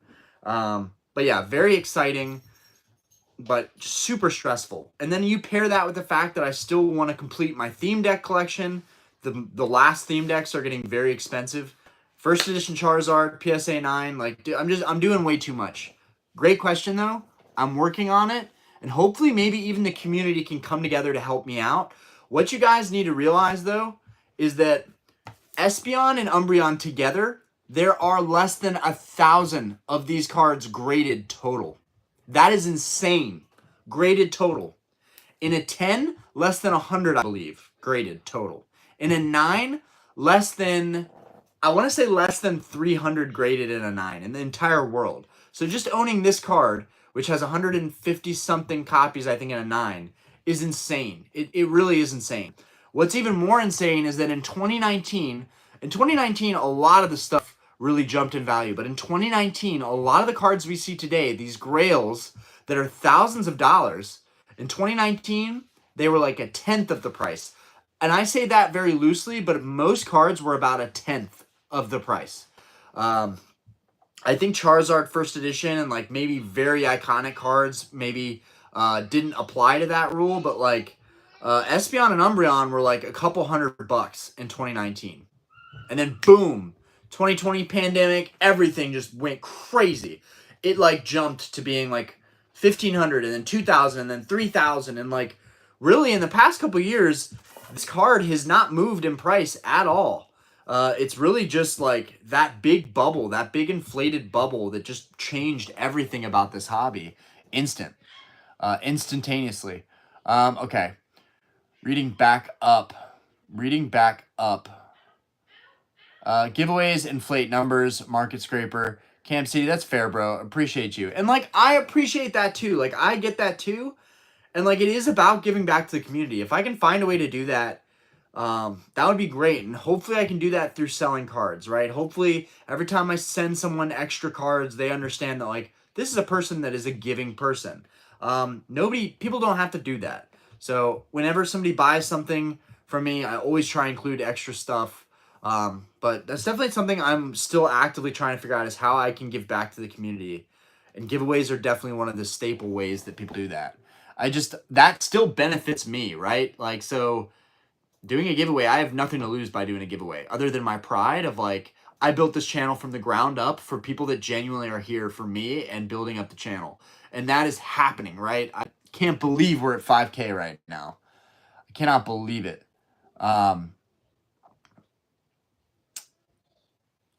But yeah, very exciting, but super stressful. And then you pair that with the fact that I still want to complete my theme deck collection. The last theme decks are getting very expensive. First edition Charizard, PSA 9, like dude, I'm doing way too much. Great question though. I'm working on it, and hopefully maybe even the community can come together to help me out. What you guys need to realize though is that Espeon and Umbreon together, there are less than 1,000 of these cards graded total. That is insane. Graded total. In a 10, less than 100, I believe, graded total. In a 9, less than 300 graded in a 9 in the entire world. So just owning this card, which has 150 something copies, I think, in a 9, is insane. It really is insane. What's even more insane is that in 2019, a lot of the stuff really jumped in value. But in 2019, a lot of the cards we see today, these grails that are thousands of dollars, in 2019, they were like a tenth of the price. And I say that very loosely, but most cards were about a tenth of the price. I think Charizard first edition and like maybe very iconic cards maybe didn't apply to that rule, but like Espeon and Umbreon were like a couple $100 in 2019. And then boom, 2020 pandemic, everything just went crazy. It like jumped to being like 1,500 and then 2,000 and then 3,000. And like really in the past couple years, this card has not moved in price at all. It's really just like that big bubble, that big inflated bubble that just changed everything about this hobby instantaneously. Okay. Reading back up. Giveaways inflate numbers, market scraper. Cam City, that's fair, bro. Appreciate you. And like, I appreciate that too. Like, I get that too. And like, it is about giving back to the community. If I can find a way to do that, that would be great. And hopefully I can do that through selling cards, right? Hopefully every time I send someone extra cards, they understand that like, this is a person that is a giving person. People don't have to do that. So whenever somebody buys something from me, I always try and include extra stuff. But that's definitely something I'm still actively trying to figure out is how I can give back to the community. And giveaways are definitely one of the staple ways that people do that. That still benefits me, right? Like, so doing a giveaway, I have nothing to lose by doing a giveaway other than my pride of like, I built this channel from the ground up for people that genuinely are here for me and building up the channel. And that is happening, right? I can't believe we're at 5K right now. I cannot believe it.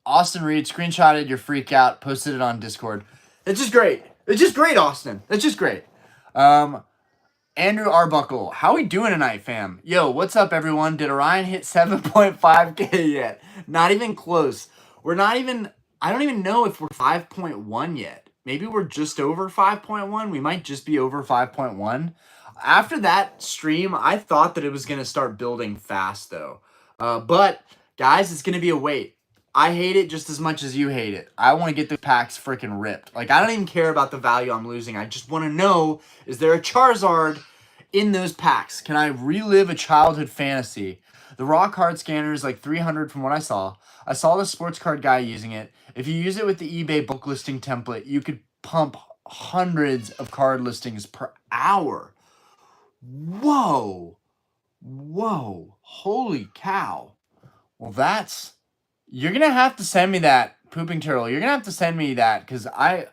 Austin Reed screenshotted your freak out, posted it on Discord. It's just great. It's just great, Austin. It's just great. Andrew Arbuckle, how we doing tonight, fam? Yo, what's up, everyone? Did Orion hit 7.5K yet? Not even close. We're not even, I don't even know if we're 5.1 yet. Maybe we're just over 5.1. We might just be over 5.1. After that stream, I thought that it was going to start building fast, though. But, guys, it's going to be a wait. I hate it just as much as you hate it. I want to get the packs freaking ripped. Like, I don't even care about the value I'm losing. I just want to know, is there a Charizard in those packs? Can I relive a childhood fantasy? The raw card scanner is like 300 from what I saw. I saw the sports card guy using it. If you use it with the eBay book listing template, you could pump hundreds of card listings per hour. Whoa. Whoa. Holy cow. Well, that's... You're going to have to send me that, Pooping Turtle. You're going to have to send me that because I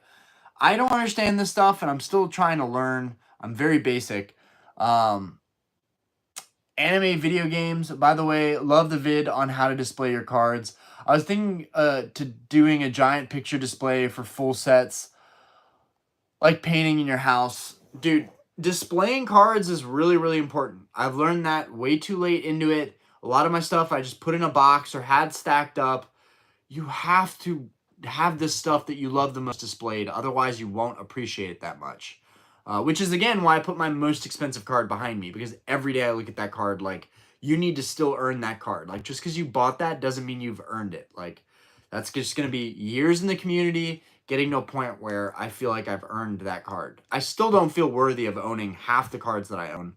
don't understand this stuff and I'm still trying to learn. I'm very basic. Anime video games, by the way, love the vid on how to display your cards. I was thinking to doing a giant picture display for full sets, like painting in your house. Dude, displaying cards is really, really important. I've learned that way too late into it. A lot of my stuff I just put in a box or had stacked up. You have to have this stuff that you love the most displayed. Otherwise, you won't appreciate it that much. Which is, again, why I put my most expensive card behind me. Because every day I look at that card, like, you need to still earn that card. Like, just because you bought that doesn't mean you've earned it. Like, that's just going to be years in the community, getting to a point where I feel like I've earned that card. I still don't feel worthy of owning half the cards that I own.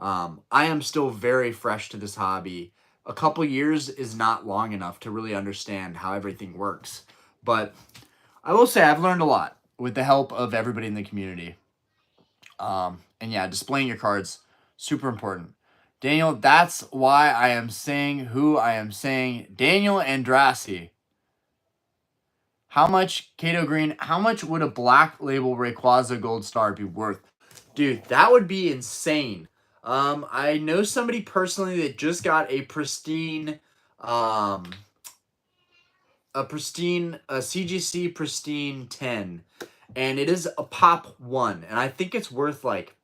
I am still very fresh to this hobby. A couple years is not long enough to really understand how everything works. But I will say I've learned a lot with the help of everybody in the community. And yeah, displaying your cards, super important. Daniel, that's why I am saying who I am saying. Daniel Andrassi. How much, Kato Green, how much would a black label Rayquaza Gold Star be worth? Dude, that would be insane. I know somebody personally that just got a pristine, a CGC pristine 10, and it is a pop 1, and I think it's worth like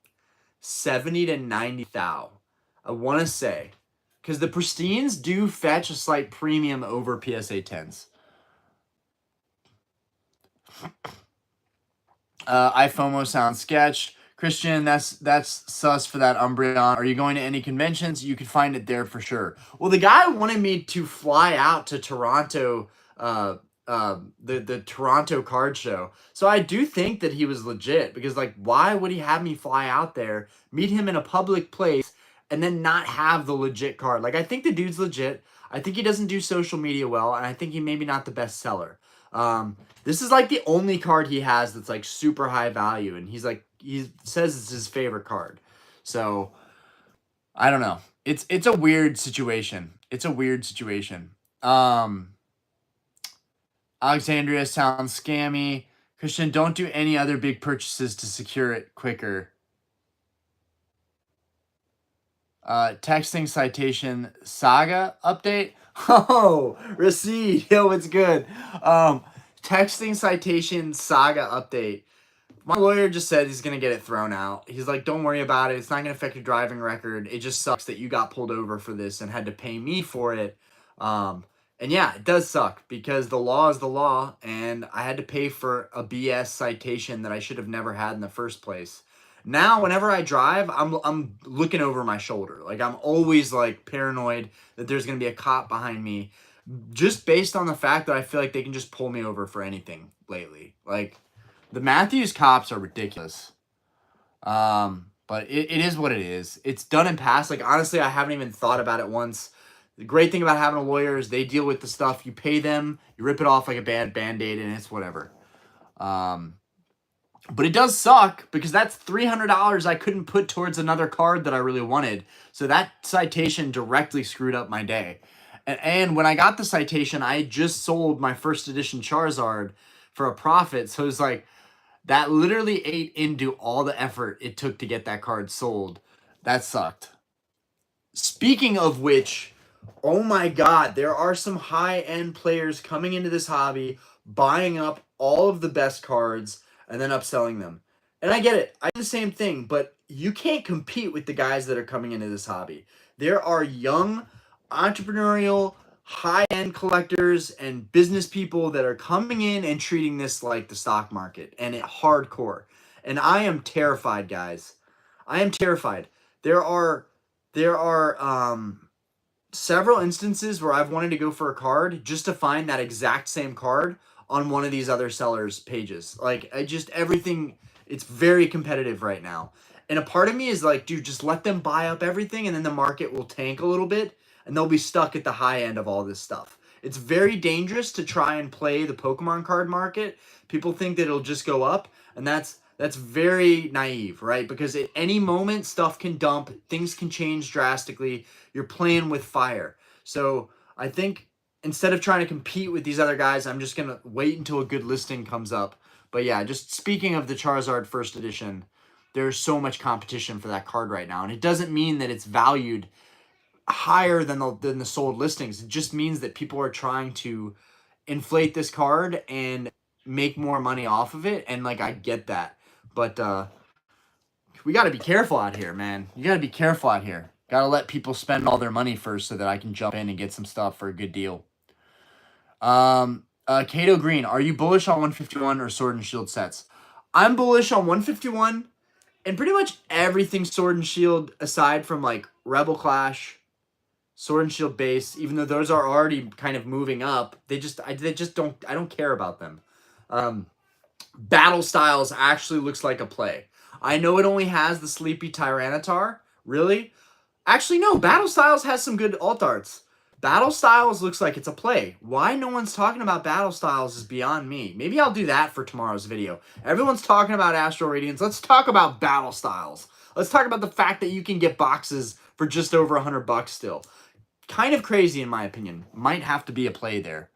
70 to 90 thou. I want to say, because the pristines do fetch a slight premium over PSA 10s. iFOMO sounds sketch. Christian, that's sus for that Umbreon. Are you going to any conventions? You could find it there for sure. Well, the guy wanted me to fly out to Toronto, the Toronto card show. So I do think that he was legit because, like, why would he have me fly out there, meet him in a public place, and then not have the legit card? Like, I think the dude's legit. I think he doesn't do social media well, and I think he maybe not the best seller. This is like the only card he has that's like super high value, and he says it's his favorite card. So I don't know. It's a weird situation. It's a weird situation. Alexandria sounds scammy. Christian, don't do any other big purchases to secure it quicker. Texting citation saga update. Oh, receipt. Yo, it's good. Texting citation saga update. My lawyer just said he's going to get it thrown out. He's like, don't worry about it. It's not going to affect your driving record. It just sucks that you got pulled over for this and had to pay me for it. And yeah, it does suck because the law is the law, and I had to pay for a BS citation that I should have never had in the first place. Now, whenever I drive, I'm looking over my shoulder. Like, I'm always, like, paranoid that there's going to be a cop behind me just based on the fact that I feel like they can just pull me over for anything lately. Like, the Matthews cops are ridiculous. But it is what it is. It's done and past. Like, honestly, I haven't even thought about it once. The great thing about having a lawyer is they deal with the stuff. You pay them, you rip it off like a bad Band-Aid, and it's whatever. But it does suck because that's $300 I couldn't put towards another card that I really wanted. So that citation directly screwed up my day. And when I got the citation, I had just sold my first edition Charizard for a profit. So it was like, that literally ate into all the effort it took to get that card sold. That sucked. Speaking of which, oh my God, there are some high-end players coming into this hobby, buying up all of the best cards, and then upselling them. And I get it. I do the same thing, but you can't compete with the guys that are coming into this hobby. There are young, entrepreneurial, high-end collectors and business people that are coming in and treating this like the stock market and it hardcore. And I am terrified, guys. I am terrified. There are several instances where I've wanted to go for a card just to find that exact same card on one of these other sellers' pages. Like, everything, it's very competitive right now. And a part of me is like, dude, just let them buy up everything and then the market will tank a little bit and they'll be stuck at the high end of all this stuff. It's very dangerous to try and play the Pokemon card market. People think that it'll just go up, and that's very naive, right? Because at any moment, stuff can dump, things can change drastically. You're playing with fire. So I think instead of trying to compete with these other guys, I'm just going to wait until a good listing comes up. But yeah, just speaking of the Charizard first edition, there's so much competition for that card right now. And it doesn't mean that it's valued higher than the sold listings. It just means that people are trying to inflate this card and make more money off of it. And like, I get that. But we got to be careful out here, man. You got to be careful out here. Got to let people spend all their money first so that I can jump in and get some stuff for a good deal. Kato Green, are you bullish on 151 or Sword and Shield sets? I'm bullish on 151 and pretty much everything Sword and Shield aside from like Rebel Clash, Sword and Shield base, even though those are already kind of moving up. I don't care about them. Battle Styles actually looks like a play. I know it only has the Sleepy Tyranitar. Really? Actually, no. Battle Styles has some good alt arts. Battle Styles looks like it's a play. Why no one's talking about Battle Styles is beyond me. Maybe I'll do that for tomorrow's video. Everyone's talking about Astral Radiance. Let's talk about Battle Styles. Let's talk about the fact that you can get boxes for just over $100 still. Kind of crazy in my opinion. Might have to be a play there.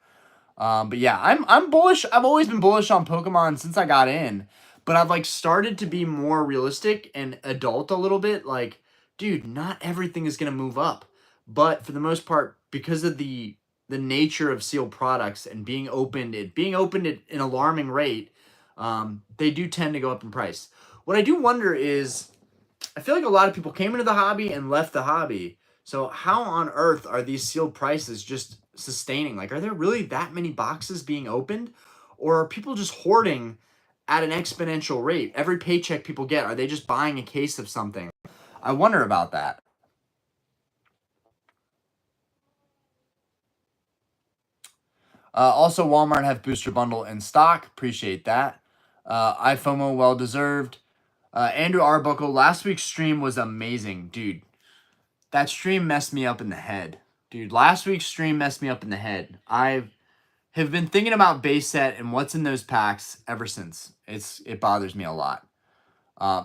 But yeah, I'm bullish. I've always been bullish on Pokemon since I got in. But I've like started to be more realistic and adult a little bit. Like, dude, not everything is gonna move up. But for the most part, because of the nature of sealed products and being opened at an alarming rate, they do tend to go up in price. What I do wonder is, I feel like a lot of people came into the hobby and left the hobby. So how on earth are these sealed prices just sustaining? Like, are there really that many boxes being opened? Or are people just hoarding at an exponential rate? Every paycheck people get, are they just buying a case of something? I wonder about that. Also, Walmart have Booster Bundle in stock. Appreciate that. iFOMO, well-deserved. Andrew Arbuckle, last week's stream was amazing. Dude, that stream messed me up in the head. Dude, last week's stream messed me up in the head. I have been thinking about base set and what's in those packs ever since. It bothers me a lot.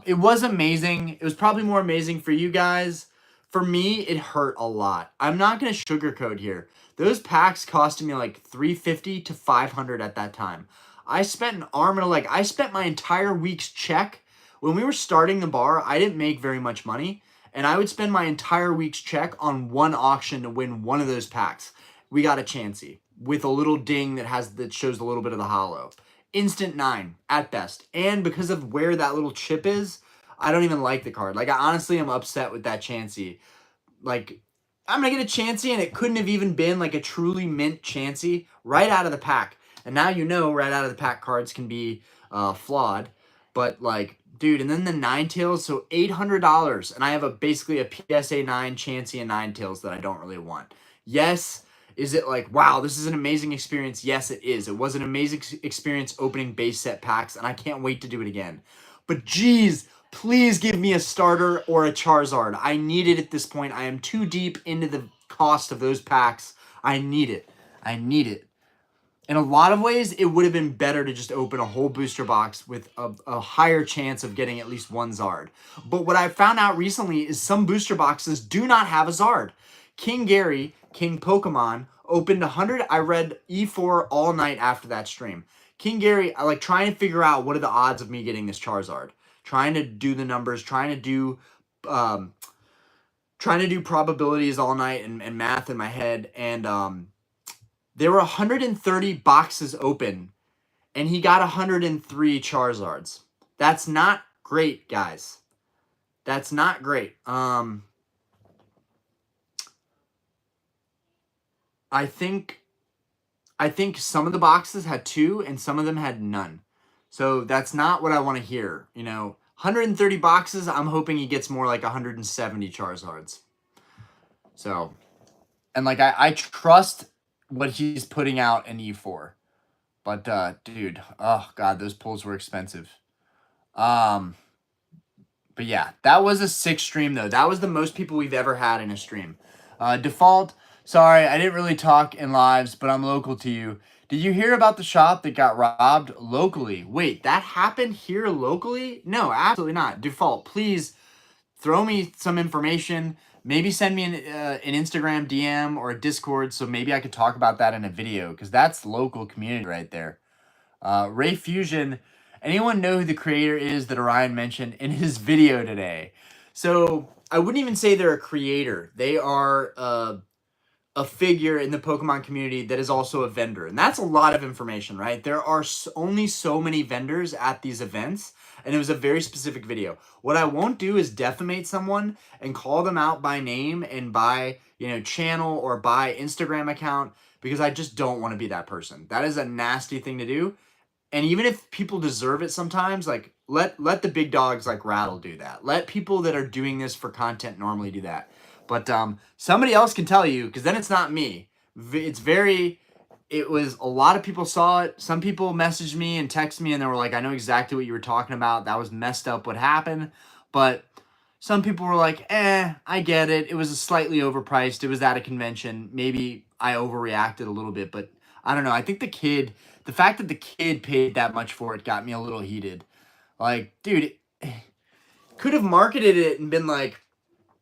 It was amazing. It was probably more amazing for you guys. For me, it hurt a lot. I'm not going to sugarcoat here. Those packs costed me like $350 to $500 at that time. I spent an arm and a leg. I spent my entire week's check. When we were starting the bar, I didn't make very much money. And I would spend my entire week's check on one auction to win one of those packs. We got a Chansey with a little ding that shows a little bit of the hollow. Instant 9 at best. And because of where that little chip is, I don't even like the card. Like, I honestly am upset with that Chansey. Like, I'm going to get a Chansey and it couldn't have even been like a truly mint Chansey right out of the pack. And now you know right out of the pack cards can be flawed. But like, dude, and then the Ninetales, so $800. And I have basically a PSA 9 Chansey and Ninetales that I don't really want. Yes. Is it like, wow, this is an amazing experience? Yes, it is. It was an amazing experience opening base set packs, and I can't wait to do it again. But geez, please give me a starter or a Charizard. I need it at this point. I am too deep into the cost of those packs. I need it. I need it. In a lot of ways, it would have been better to just open a whole booster box with a higher chance of getting at least one Zard. But what I found out recently is some booster boxes do not have a Zard. King Gary, King Pokemon, opened 100. I read E4 all night after that stream. King Gary, I like trying to figure out what are the odds of me getting this Charizard. Trying to do the numbers, trying to do probabilities all night and math in my head. And there were 130 boxes open, and he got 103 Charizards. That's not great, guys. That's not great. I think some of the boxes had 2 and some of them had none. So that's not what I want to hear. 130 boxes, I'm hoping he gets more like 170 Charizards. So, and like I trust what he's putting out in E4. But dude, oh god, those pulls were expensive. But yeah, that was a 6 stream though. That was the most people we've ever had in a stream. Default, sorry, I didn't really talk in lives, but I'm local to you. Did you hear about the shop that got robbed locally? Wait, that happened here locally? No, absolutely not. Default, please throw me some information. Maybe send me an Instagram DM or a Discord so maybe I could talk about that in a video because that's local community right there. Ray Fusion, anyone know who the creator is that Orion mentioned in his video today? So I wouldn't even say they're a creator. They are a figure in the Pokemon community that is also a vendor. And that's a lot of information, right? There are only so many vendors at these events, and it was a very specific video. What I won't do is defamate someone and call them out by name and by, channel or by Instagram account because I just don't want to be that person. That is a nasty thing to do. And even if people deserve it sometimes, like let the big dogs like Rattle do that. Let people that are doing this for content normally do that. But somebody else can tell you because then it's not me. It was a lot of people saw it. Some people messaged me and texted me and they were like, I know exactly what you were talking about. That was messed up what happened. But some people were like, I get it. It was slightly overpriced. It was at a convention. Maybe I overreacted a little bit, but I don't know. I think the fact that the kid paid that much for it got me a little heated. Like, dude, could have marketed it and been like,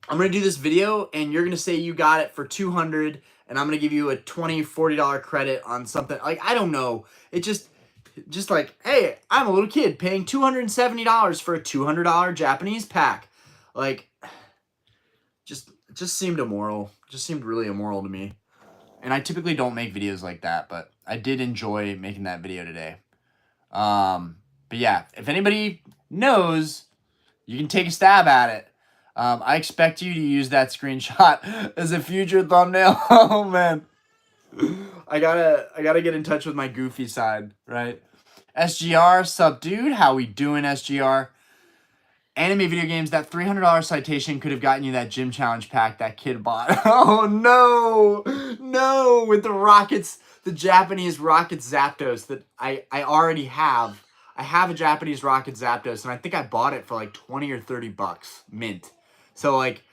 I'm going to do this video and you're going to say you got it for $200 and I'm going to give you a $20, $40 credit on something. Like, I don't know. It just like, hey, I'm a little kid paying $270 for a $200 Japanese pack. Like, just seemed immoral. Just seemed really immoral to me. And I typically don't make videos like that, but I did enjoy making that video today. But yeah, if anybody knows, you can take a stab at it. I expect you to use that screenshot as a future thumbnail. Oh man, I gotta get in touch with my goofy side, right? SGR, sup dude? How we doing, SGR? Anime video games, that $300 citation could have gotten you that gym challenge pack that kid bought. Oh no, with the rockets, the Japanese rocket Zapdos that I already have. I have a Japanese rocket Zapdos and I think I bought it for like 20 or 30 bucks mint. So like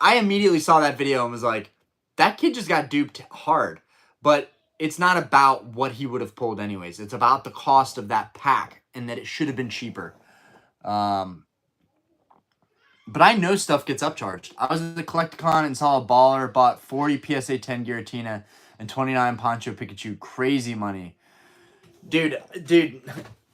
I immediately saw that video and was like, that kid just got duped hard. But it's not about what he would have pulled anyways. It's about the cost of that pack and that it should have been cheaper. But I know stuff gets upcharged. I was at the Collecticon and saw a baller bought 40 PSA 10 Giratina and 29 Poncho Pikachu. Crazy money. Dude,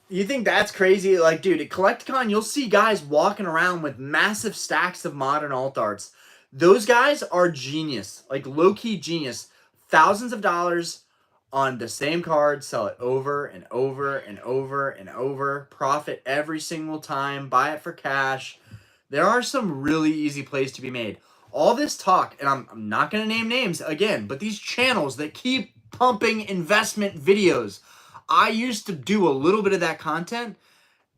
you think that's crazy? Like, dude, at Collecticon, you'll see guys walking around with massive stacks of modern alt arts. Those guys are genius. Like, low-key genius. Thousands of dollars on the same card, sell it over and over and over and over. Profit every single time. Buy it for cash. There are some really easy plays to be made. All this talk, and I'm not going to name names again, but these channels that keep pumping investment videos. I used to do a little bit of that content,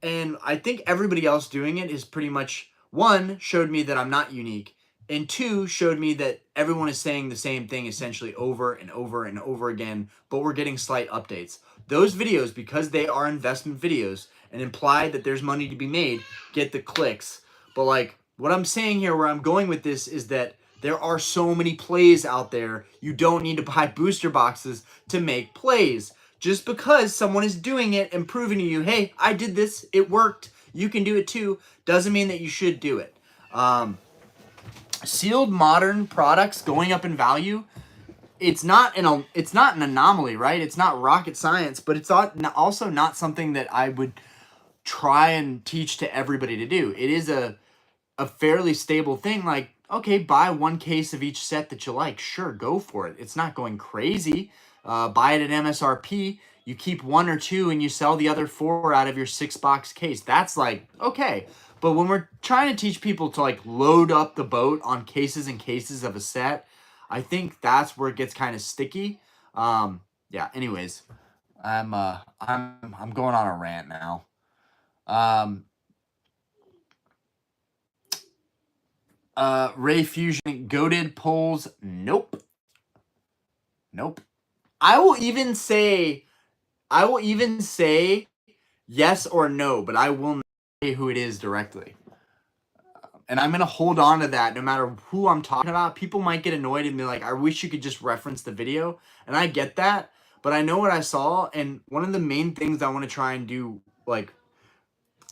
and I think everybody else doing it is pretty much, one, showed me that I'm not unique, and two, showed me that everyone is saying the same thing essentially over and over and over again, but we're getting slight updates. Those videos, because they are investment videos and imply that there's money to be made, get the clicks. But like what I'm saying here, where I'm going with this is that there are so many plays out there. You don't need to buy booster boxes to make plays. Just because someone is doing it and proving to you, hey, I did this, it worked, you can do it too, doesn't mean that you should do it. sealed modern products going up in value. It's not an anomaly, right? It's not rocket science, but it's also not something that I would try and teach to everybody to do. It is a fairly stable thing. Like, okay, buy one case of each set that you like. Sure, go for it. It's not going crazy. Buy it at MSRP. You keep one or two and you sell the other 4 out of your 6-box case. That's like, okay. But when we're trying to teach people to like load up the boat on cases and cases of a set, I think that's where it gets kind of sticky. Yeah, anyways, I'm going on a rant now. Ray Fusion, goated polls. Nope. I will even say yes or no, but I will not say who it is directly. And I'm going to hold on to that no matter who I'm talking about. People might get annoyed and be like, I wish you could just reference the video. And I get that, but I know what I saw. And one of the main things I want to try and do, like,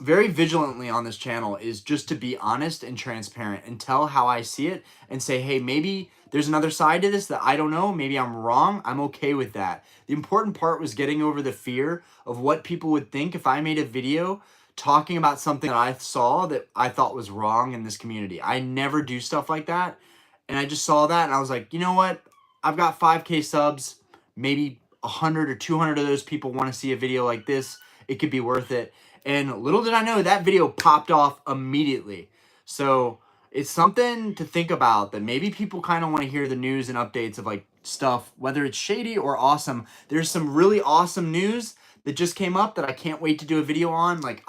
very vigilantly on this channel is just to be honest and transparent and tell how I see it and say, hey, maybe there's another side to this that I don't know. Maybe I'm wrong. I'm okay with that. The important part was getting over the fear of what people would think if I made a video talking about something that I saw that I thought was wrong in this community. I never do stuff like that. And I just saw that and I was like, you know what? I've got 5K subs. Maybe 100 or 200 of those people want to see a video like this. It could be worth it. And little did I know that video popped off immediately. So it's something to think about, that maybe people kind of want to hear the news and updates of like stuff, whether it's shady or awesome. There's some really awesome news that just came up that I can't wait to do a video on. Like,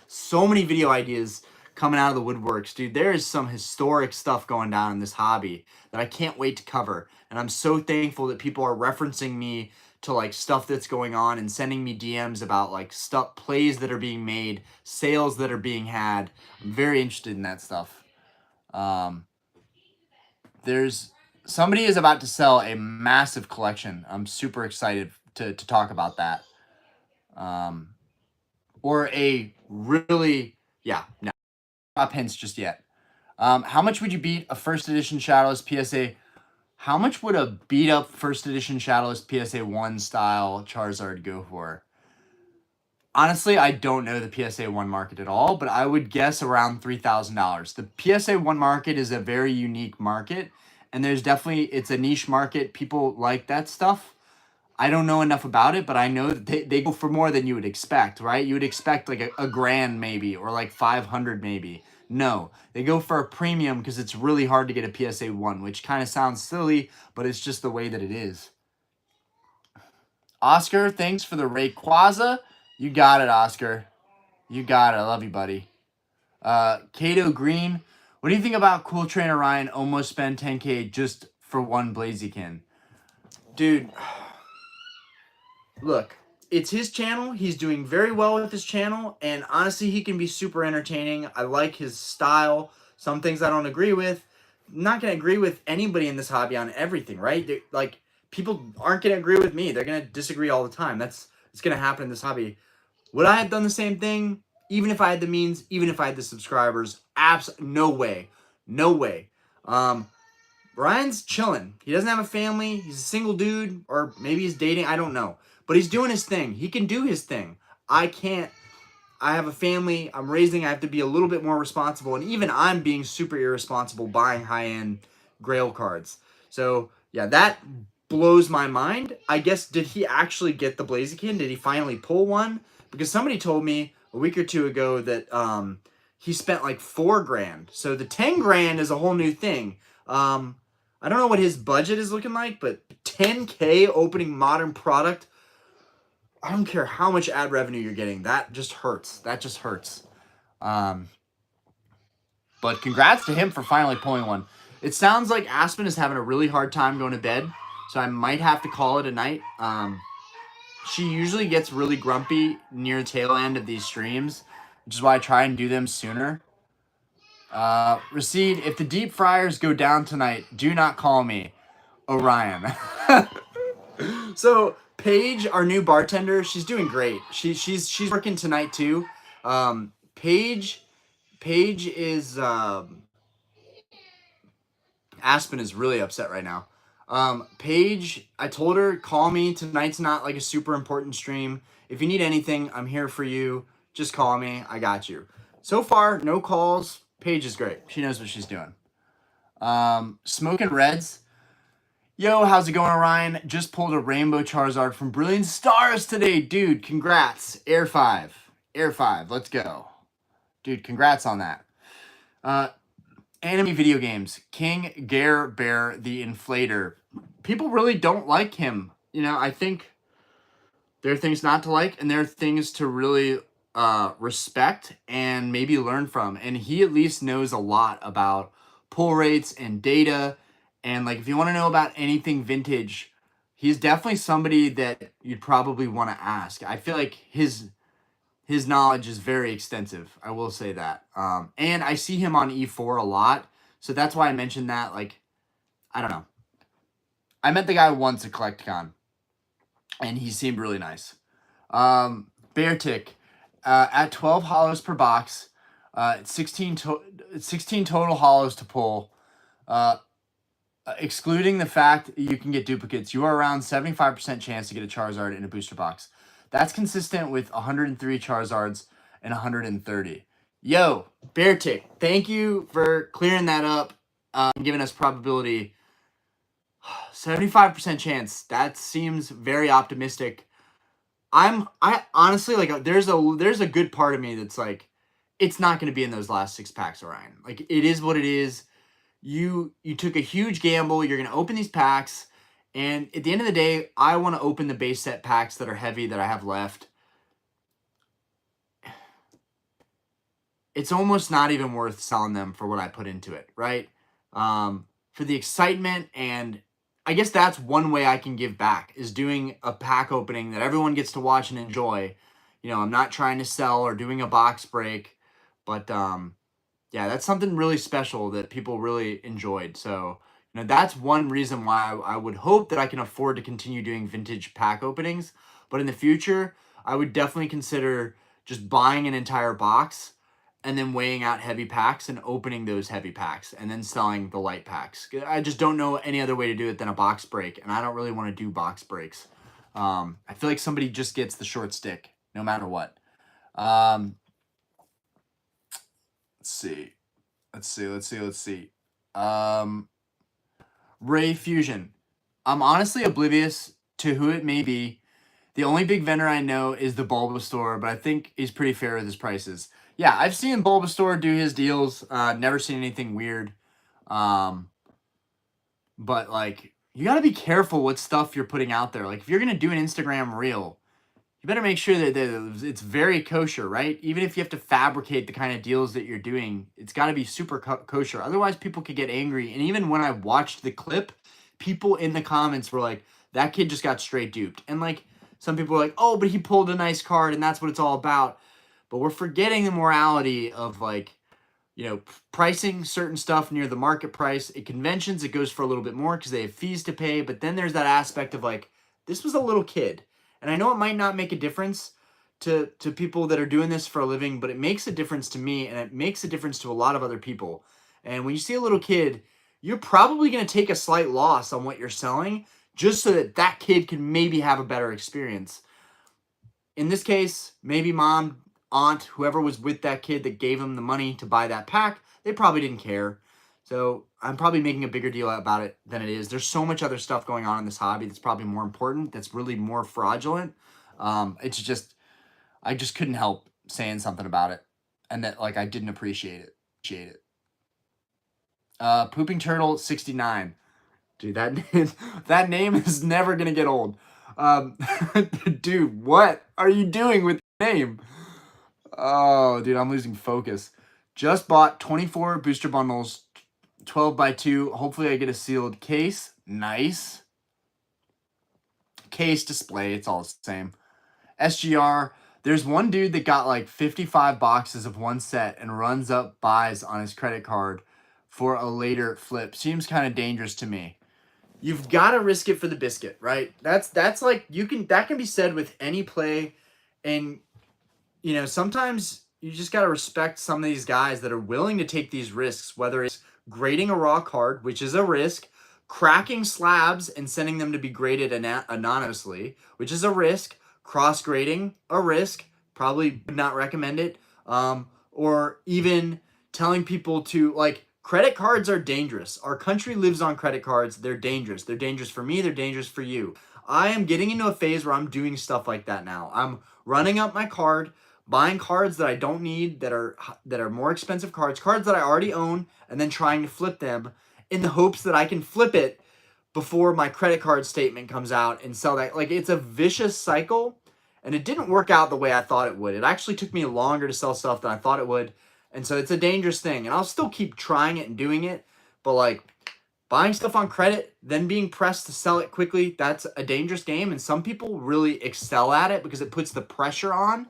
so many video ideas coming out of the woodworks, dude. There is some historic stuff going down in this hobby that I can't wait to cover. And I'm so thankful that people are referencing me to like stuff that's going on and sending me DMs about like stuff, plays that are being made, sales that are being had. I'm very interested in that stuff. There's somebody is about to sell a massive collection. I'm super excited to talk about that. Or a really, yeah, no, not hints just yet. How much would you beat a first edition Shadowless PSA? How much would a beat up first edition Shadowless PSA 1 style Charizard go for? Honestly, I don't know the PSA 1 market at all, but I would guess around $3,000. The PSA 1 market is a very unique market, and there's definitely, it's a niche market. People like that stuff. I don't know enough about it, but I know that they go for more than you would expect, right? You would expect like a grand maybe, or like 500 maybe. No, they go for a premium because it's really hard to get a PSA 1, which kind of sounds silly, but it's just the way that it is. Oscar, thanks for the Rayquaza. You got it, Oscar. You got it. I love you, buddy. Kato Green, what do you think about Cool Trainer Ryan almost spend 10K just for one Blaziken? Dude, look, it's his channel. He's doing very well with his channel, and honestly, he can be super entertaining. I like his style. Some things I don't agree with. I'm not going to agree with anybody in this hobby on everything, right? Like, people aren't going to agree with me. They're going to disagree all the time. It's going to happen in this hobby. Would I have done the same thing, even if I had the means, even if I had the subscribers? No way. No way. Ryan's chilling. He doesn't have a family. He's a single dude, or maybe he's dating. I don't know. But he's doing his thing. He can do his thing. I can't. I have a family. I'm raising. I have to be a little bit more responsible. And even I'm being super irresponsible buying high-end Grail cards. So, yeah, that blows my mind. I guess, did he actually get the Blaziken? Did he finally pull one? Because somebody told me a week or two ago that he spent like $4 grand. So the 10 grand is a whole new thing. I don't know what his budget is looking like, but 10K opening modern product, I don't care how much ad revenue you're getting. That just hurts. That just hurts. But congrats to him for finally pulling one. It sounds like Aspen is having a really hard time going to bed, so I might have to call it a night. She usually gets really grumpy near the tail end of these streams, which is why I try and do them sooner. Recede, if the deep fryers go down tonight, do not call me Orion. So Paige, our new bartender, she's doing great. She's working tonight too. Paige is Aspen is really upset right now. Paige, I told her, call me. Tonight's not like a super important stream. If you need anything, I'm here for you. Just call me. I got you. So far, no calls. Paige is great. She knows what she's doing. Smoking Reds. Yo, how's it going, Orion? Just pulled a Rainbow Charizard from Brilliant Stars today. Dude, congrats. Air 5. Air 5. Let's go. Dude, congrats on that. Anime video games. King Gare Bear the Inflator. People really don't like him. You know, I think there are things not to like, and there are things to really respect and maybe learn from. And he at least knows a lot about pull rates and data. And like, if you want to know about anything vintage, he's definitely somebody that you'd probably want to ask. I feel like his knowledge is very extensive. I will say that. And I see him on E4 a lot. So that's why I mentioned that. Like, I don't know. I met the guy once at CollectCon, and he seemed really nice. Beartick, at 12 hollows per box, 16 total hollows to pull. Excluding the fact you can get duplicates, you are around 75% chance to get a Charizard in a booster box. That's consistent with 103 Charizards and 130. Yo, Beartick, thank you for clearing that up, and giving us probability. 75% chance. That seems very optimistic. I honestly, like, there's a good part of me that's like, it's not going to be in those last 6 packs, Orion. Like, it is what it is. You took a huge gamble. You're going to open these packs, and at the end of the day, I want to open the base set packs that are heavy that I have left. It's almost not even worth selling them for what I put into it, right? For the excitement, and I guess that's one way I can give back, is doing a pack opening that everyone gets to watch and enjoy. You know, I'm not trying to sell or doing a box break, but yeah, that's something really special that people really enjoyed. So, you know, that's one reason why I would hope that I can afford to continue doing vintage pack openings. But in the future, I would definitely consider just buying an entire box and then weighing out heavy packs and opening those heavy packs and then selling the light packs. I just don't know any other way to do it than a box break, and I don't really want to do box breaks. I feel like somebody just gets the short stick no matter what. Let's see. Ray Fusion. I'm honestly oblivious to who it may be. The only big vendor I know is the Bulbasaur, but I think he's pretty fair with his prices. Yeah, I've seen Bulbasaur do his deals. Never seen anything weird. But like, you got to be careful what stuff you're putting out there. Like, if you're going to do an Instagram reel, you better make sure that it's very kosher, right? Even if you have to fabricate the kind of deals that you're doing, it's got to be super kosher. Otherwise, people could get angry. And even when I watched the clip, people in the comments were like, that kid just got straight duped. And like, some people were like, oh, but he pulled a nice card and that's what it's all about. But we're forgetting the morality of, like, you know, pricing certain stuff near the market price. At conventions, it goes for a little bit more because they have fees to pay. But then there's that aspect of, like, this was a little kid. And I know it might not make a difference to people that are doing this for a living, but it makes a difference to me, and it makes a difference to a lot of other people. And when you see a little kid, you're probably going to take a slight loss on what you're selling just so that that kid can maybe have a better experience. In this case, maybe mom, aunt, whoever was with that kid that gave him the money to buy that pack, they probably didn't care. So I'm probably making a bigger deal about it than it is. There's so much other stuff going on in this hobby that's probably more important, that's really more fraudulent. It's just, I just couldn't help saying something about it, and that, like, I didn't appreciate it. Pooping Turtle 69. Dude, that name is never gonna get old. Dude, what are you doing with the name? Oh, dude, I'm losing focus. Just bought 24 booster bundles, 12x2. Hopefully I get a sealed case. Nice. Case, display, it's all the same. SGR, there's one dude that got like 55 boxes of one set and runs up buys on his credit card for a later flip. Seems kind of dangerous to me. You've got to risk it for the biscuit, right? That's like, that can be said with any play. And, sometimes you just got to respect some of these guys that are willing to take these risks, whether it's grading a raw card, which is a risk, cracking slabs and sending them to be graded anonymously, which is a risk, cross grading, a risk, probably would not recommend it, or even telling people to, like, credit cards are dangerous. Our country lives on credit cards. They're dangerous. They're dangerous for me. They're dangerous for you. I am getting into a phase where I'm doing stuff like that now. I'm running up my card, buying cards that I don't need, that are more expensive cards that I already own, and then trying to flip them in the hopes that I can flip it before my credit card statement comes out and sell that. Like, it's a vicious cycle, and it didn't work out the way I thought it would. It actually took me longer to sell stuff than I thought it would, and so it's a dangerous thing. And I'll still keep trying it and doing it, but like, buying stuff on credit, then being pressed to sell it quickly, that's a dangerous game, and some people really excel at it because it puts the pressure on.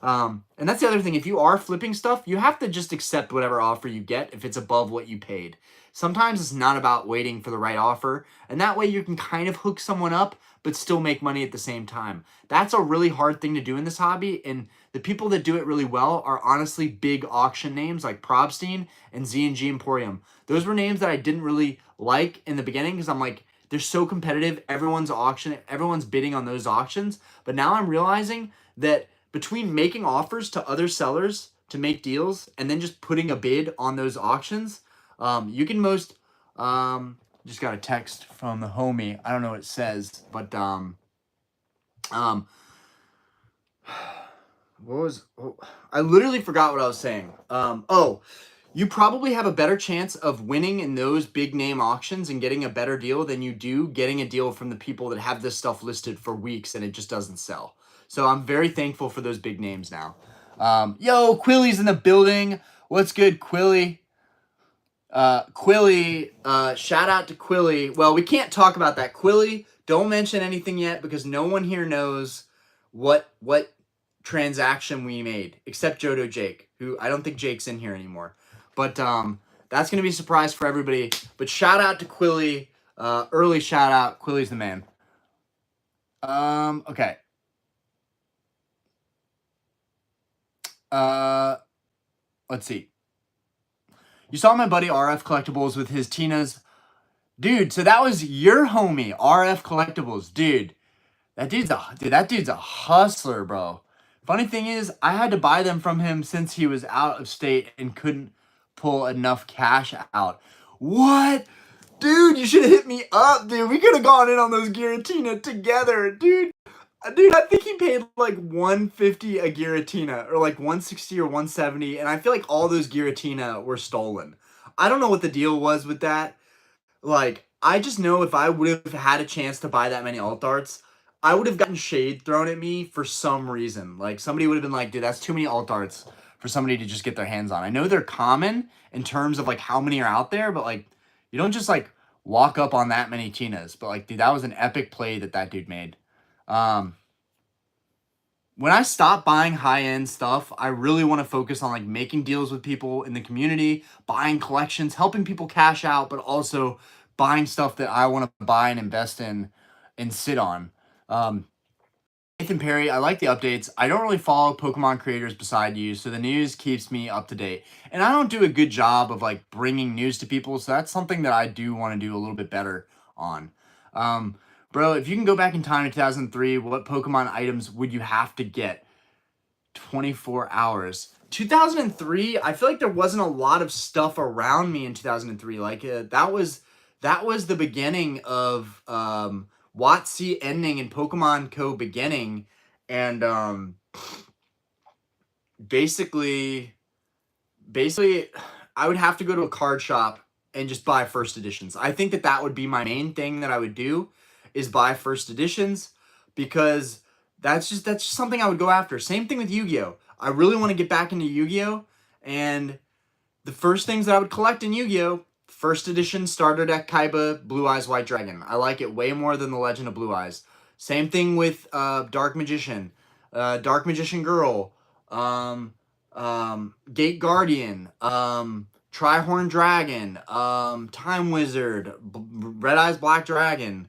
And that's the other thing. If you are flipping stuff, you have to just accept whatever offer you get if it's above what you paid. Sometimes it's not about waiting for the right offer, and that way you can kind of hook someone up but still make money at the same time. That's a really hard thing to do in this hobby, and the people that do it really well are honestly big auction names like Probstein and Z&G Emporium. Those were names that I didn't really like in the beginning because I'm like, they're so competitive. Everyone's bidding on those auctions. But now I'm realizing that between making offers to other sellers to make deals and then just putting a bid on those auctions, you can most, just got a text from the homie. I don't know what it says, but, I literally forgot what I was saying. You probably have a better chance of winning in those big name auctions and getting a better deal than you do getting a deal from the people that have this stuff listed for weeks and it just doesn't sell. So I'm very thankful for those big names now. Yo, Quilly's in the building. What's good, Quilly? Shout out to Quilly. Well, we can't talk about that. Quilly, don't mention anything yet because no one here knows what transaction we made except Jodo Jake, who I don't think Jake's in here anymore. But that's going to be a surprise for everybody. But shout out to Quilly. Early shout out. Quilly's the man. Okay. Let's see. You saw my buddy RF Collectibles with his Tina's. Dude, so that was your homie, RF Collectibles. Dude, that dude's a hustler, bro. Funny thing is, I had to buy them from him since he was out of state and couldn't pull enough cash out. What? Dude, you should have hit me up, dude. We could have gone in on those Giratina together, dude. Dude, I think he paid like $150 a Giratina, or like $160 or $170, and I feel like all those Giratina were stolen. I don't know what the deal was with that. Like, I just know if I would have had a chance to buy that many alt arts, I would have gotten shade thrown at me for some reason. Like, somebody would have been like, dude, that's too many alt arts for somebody to just get their hands on. I know they're common in terms of like how many are out there, but like, you don't just like walk up on that many Tinas. But like, dude, that was an epic play that dude made. When I stop buying high-end stuff, I really want to focus on like making deals with people in the community, buying collections, helping people cash out, but also buying stuff that I want to buy and invest in and sit on. Nathan Perry, I like the updates. I don't really follow Pokemon creators beside you, so the news keeps me up to date. And I don't do a good job of like bringing news to people, so that's something that I do want to do a little bit better on. Bro, if you can go back in time to 2003, what Pokemon items would you have to get? 24 hours. 2003, I feel like there wasn't a lot of stuff around me in 2003. Like, that was the beginning of WotC ending and Pokemon Co. beginning. And basically, I would have to go to a card shop and just buy first editions. I think that would be my main thing that I would do, is buy first editions, because that's just something I would go after. Same thing with Yu-Gi-Oh! I really want to get back into Yu-Gi-Oh! And the first things that I would collect in Yu-Gi-Oh! First edition starter deck Kaiba Blue Eyes White Dragon. I like it way more than the Legend of Blue Eyes. Same thing with Dark Magician, Dark Magician Girl, Gate Guardian, Trihorn Dragon, Time Wizard, Red Eyes Black Dragon.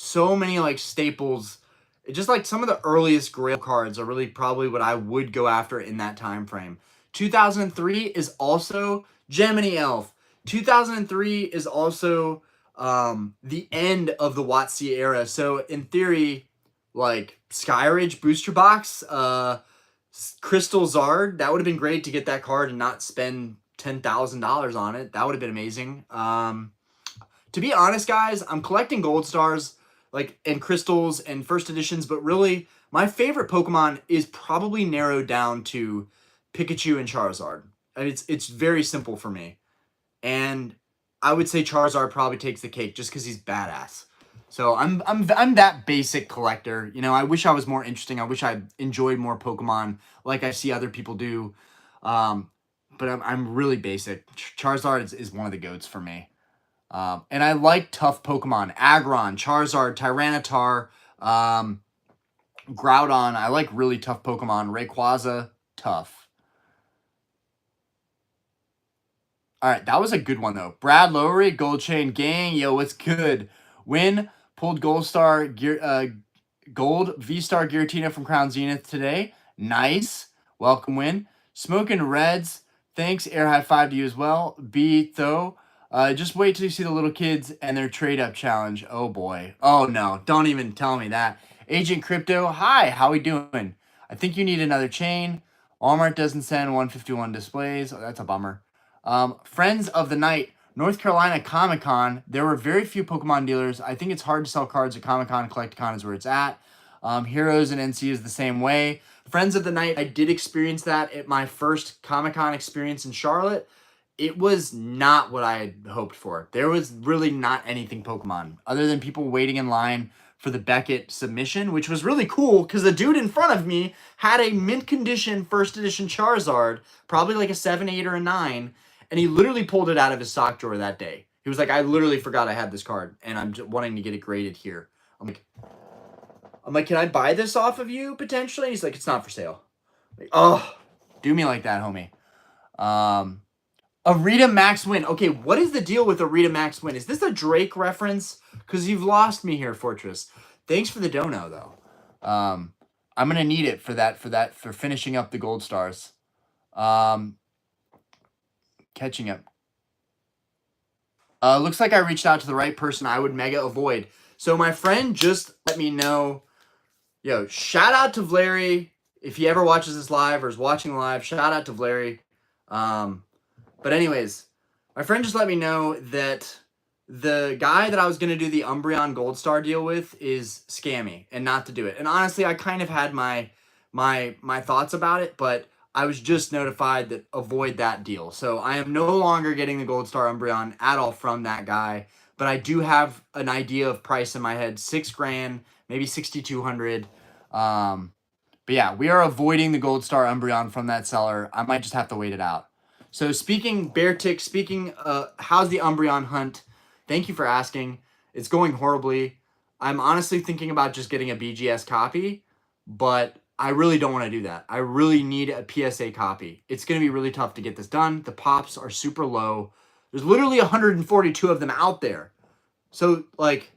So many like staples. Just like some of the earliest Grail cards are really probably what I would go after in that time frame. 2003 is also Gemini Elf, 2003 is also the end of the WotC era. So in theory, like Skyridge booster box, Crystal Zard, that would have been great to get that card and not spend $10,000 on it. That would have been amazing. To be honest, guys, I'm collecting gold stars like and crystals and first editions, but really my favorite Pokemon is probably narrowed down to Pikachu and Charizard. I mean, it's very simple for me. And I would say Charizard probably takes the cake just because he's badass. So I'm that basic collector. You know, I wish I was more interesting. I wish I enjoyed more Pokemon like I see other people do. But I'm really basic. Charizard is one of the GOATs for me. And I like tough Pokemon. Aggron, Charizard, Tyranitar, Groudon. I like really tough Pokemon. Rayquaza, tough. All right, that was a good one, though. Brad Lowery, Gold Chain Gang. Yo, what's good? Win, pulled Gold Star, Gold V-Star Giratina from Crown Zenith today. Nice. Welcome, Win. Smoking Reds. Thanks, air high five to you as well. B, though. Just wait till you see the little kids and their trade-up challenge. Oh, boy. Oh, no. Don't even tell me that. Agent Crypto, hi. How we doing? I think you need another chain. Walmart doesn't send 151 displays. Oh, that's a bummer. Friends of the Night, North Carolina Comic-Con. There were very few Pokemon dealers. I think it's hard to sell cards at Comic-Con. Collect-A-Con is where it's at. Heroes and NC is the same way. Friends of the Night, I did experience that at my first Comic-Con experience in Charlotte. It was not what I had hoped for. There was really not anything Pokemon other than people waiting in line for the Beckett submission, which was really cool because the dude in front of me had a mint condition first edition Charizard, probably like a 7, 8, or a 9, and he literally pulled it out of his sock drawer that day. He was like, I literally forgot I had this card, and I'm just wanting to get it graded here. I'm like, can I buy this off of you potentially? He's like, it's not for sale. Like, oh, do me like that, homie. Arita Max Win. Okay, what is the deal with Arita Max Win? Is this a Drake reference? Because you've lost me here, Fortress. Thanks for the dono, though. I'm gonna need it for finishing up the gold stars. Catching up. Looks like I reached out to the right person. I would mega avoid. So my friend just let me know. Yo, shout out to Vlary. If he ever watches this live or is watching live, shout out to Vlary. But anyways, my friend just let me know that the guy that I was going to do the Umbreon Gold Star deal with is scammy and not to do it. And honestly, I kind of had my thoughts about it, but I was just notified that avoid that deal. So I am no longer getting the Gold Star Umbreon at all from that guy, but I do have an idea of price in my head, $6,000, maybe 6,200. But yeah, we are avoiding the Gold Star Umbreon from that seller. I might just have to wait it out. So speaking, Beartick, how's the Umbreon hunt? Thank you for asking. It's going horribly. I'm honestly thinking about just getting a BGS copy, but I really don't want to do that. I really need a PSA copy. It's going to be really tough to get this done. The pops are super low. There's literally 142 of them out there. So, like,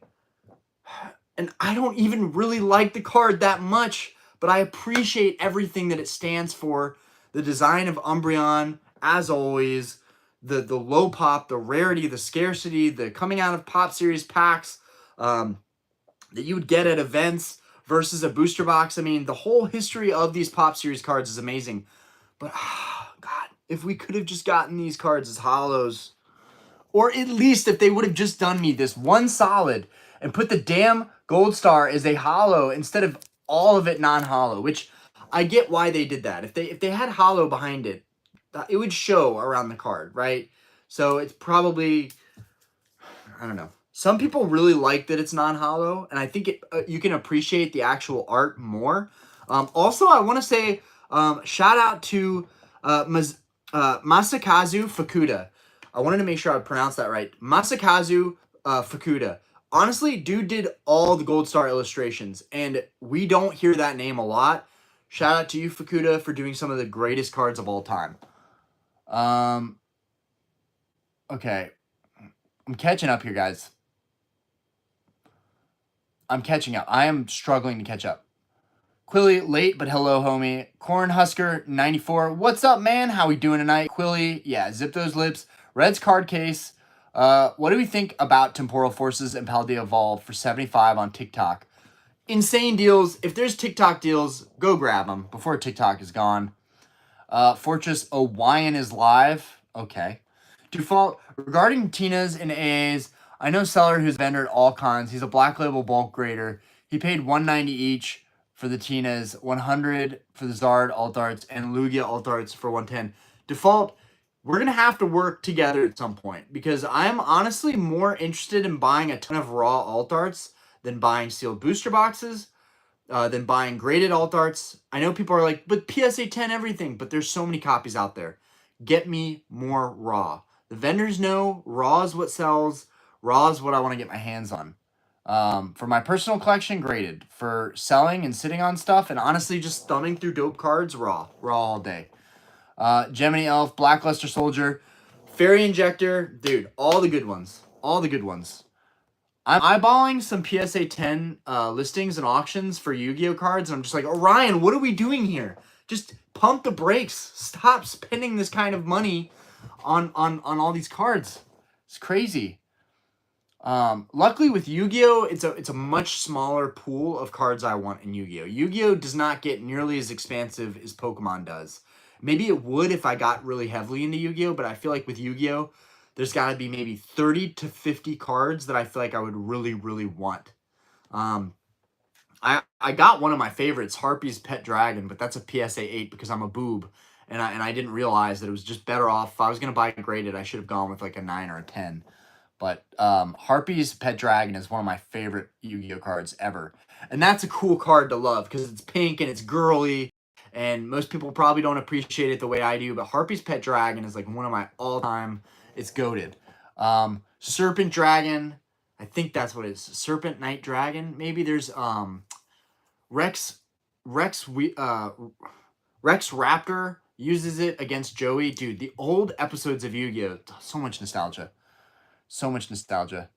and I don't even really like the card that much, but I appreciate everything that it stands for. The design of Umbreon, as always, the low pop, the rarity, the scarcity, the coming out of Pop Series packs that you would get at events versus a booster box. I mean, the whole history of these Pop Series cards is amazing. But, God, if we could have just gotten these cards as holos, or at least if they would have just done me this one solid and put the damn Gold Star as a holo instead of all of it non-holo, which I get why they did that. If they had holo behind it, it would show around the card, right? So it's probably, I don't know. Some people really like that it's non-holo, and I think you can appreciate the actual art more. Also, I want to say shout out to Masakazu Fukuda. I wanted to make sure I pronounced that right. Masakazu Fukuda. Honestly, dude did all the Gold Star illustrations, and we don't hear that name a lot. Shout out to you, Fukuda, for doing some of the greatest cards of all time. Okay. I'm catching up here, guys. I'm catching up. I am struggling to catch up. Quilly, late, but hello, homie. Cornhusker94. What's up, man? How we doing tonight? Quilly, yeah, zip those lips. Red's card case. What do we think about Temporal Forces and Paldea Evolve for 75 on TikTok? Insane deals. If there's TikTok deals, go grab them before TikTok is gone. Fortress Owayan is live. Okay. Default. Regarding Tina's and AA's, I know seller who's vendor at all cons. He's a black label bulk grader. He paid $190 each for the Tina's, $100 for the Zard alt arts, and Lugia alt arts for $110. Default, we're going to have to work together at some point because I'm honestly more interested in buying a ton of raw alt arts than buying sealed booster boxes, than buying graded alt arts. I know people are like, but PSA 10 everything, but there's so many copies out there. Get me more raw. The vendors know raw is what sells. Raw is what I want to get my hands on. For my personal collection, graded. For selling and sitting on stuff and honestly just thumbing through dope cards, raw. Raw all day. Gemini Elf, Blackluster Soldier, Fairy Injector. Dude, all the good ones. All the good ones. I'm eyeballing some PSA 10 listings and auctions for Yu-Gi-Oh cards. And I'm just like, Orion, what are we doing here? Just pump the brakes. Stop spending this kind of money on all these cards. It's crazy. Luckily with Yu-Gi-Oh, it's a much smaller pool of cards I want in Yu-Gi-Oh. Yu-Gi-Oh does not get nearly as expansive as Pokemon does. Maybe it would if I got really heavily into Yu-Gi-Oh, but I feel like with Yu-Gi-Oh, there's got to be maybe 30 to 50 cards that I feel like I would really, really want. I got one of my favorites, Harpy's Pet Dragon, but that's a PSA 8 because I'm a boob, and I didn't realize that it was just better off. If I was going to buy it graded, I should have gone with like a 9 or a 10. But Harpy's Pet Dragon is one of my favorite Yu-Gi-Oh cards ever. And that's a cool card to love because it's pink and it's girly. And most people probably don't appreciate it the way I do. But Harpy's Pet Dragon is like one of my all-time. It's goated. Serpent Dragon. I think that's what it is. Serpent Knight Dragon. Maybe there's Rex Raptor uses it against Joey. Dude, the old episodes of Yu-Gi-Oh! So much nostalgia. So much nostalgia.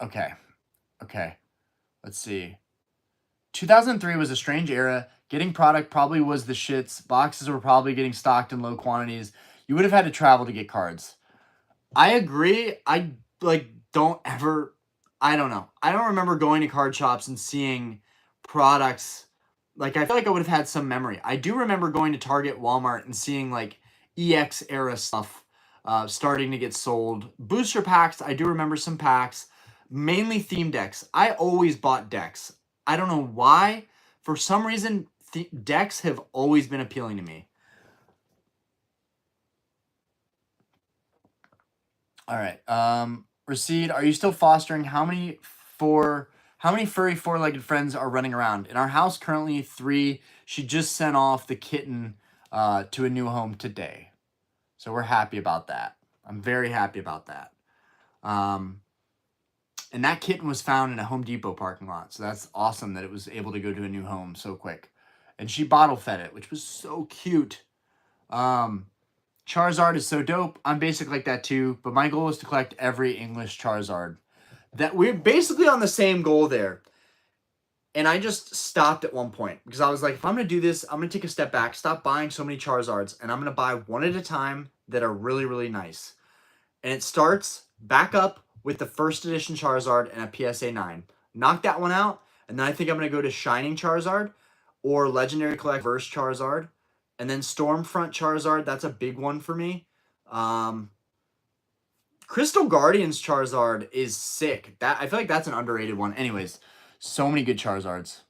Okay. Let's see. 2003 was a strange era. Getting product probably was the shits. Boxes were probably getting stocked in low quantities. You would have had to travel to get cards. I agree. I don't know. I don't remember going to card shops and seeing products. Like, I feel like I would have had some memory. I do remember going to Target, Walmart, and seeing like EX era stuff starting to get sold. Booster packs, I do remember some packs. Mainly theme decks. I always bought decks. I don't know why. For some reason, decks have always been appealing to me. All right. Recede, are you still fostering? How many furry four-legged friends are running around? In our house, currently 3. She just sent off the kitten to a new home today. So we're happy about that. I'm very happy about that. And that kitten was found in a Home Depot parking lot. So that's awesome that it was able to go to a new home so quick. And she bottle fed it, which was so cute. Charizard is so dope. I'm basic like that too. But my goal is to collect every English Charizard. That we're basically on the same goal there. And I just stopped at one point. Because I was like, if I'm going to do this, I'm going to take a step back. Stop buying so many Charizards. And I'm going to buy one at a time that are really, really nice. And it starts back up with the first edition Charizard and a PSA 9. Knock that one out, and then I think I'm going to go to Shining Charizard or Legendary Collect Verse Charizard. And then Stormfront Charizard, that's a big one for me. Crystal Guardians Charizard is sick. I feel like that's an underrated one. Anyways, so many good Charizards.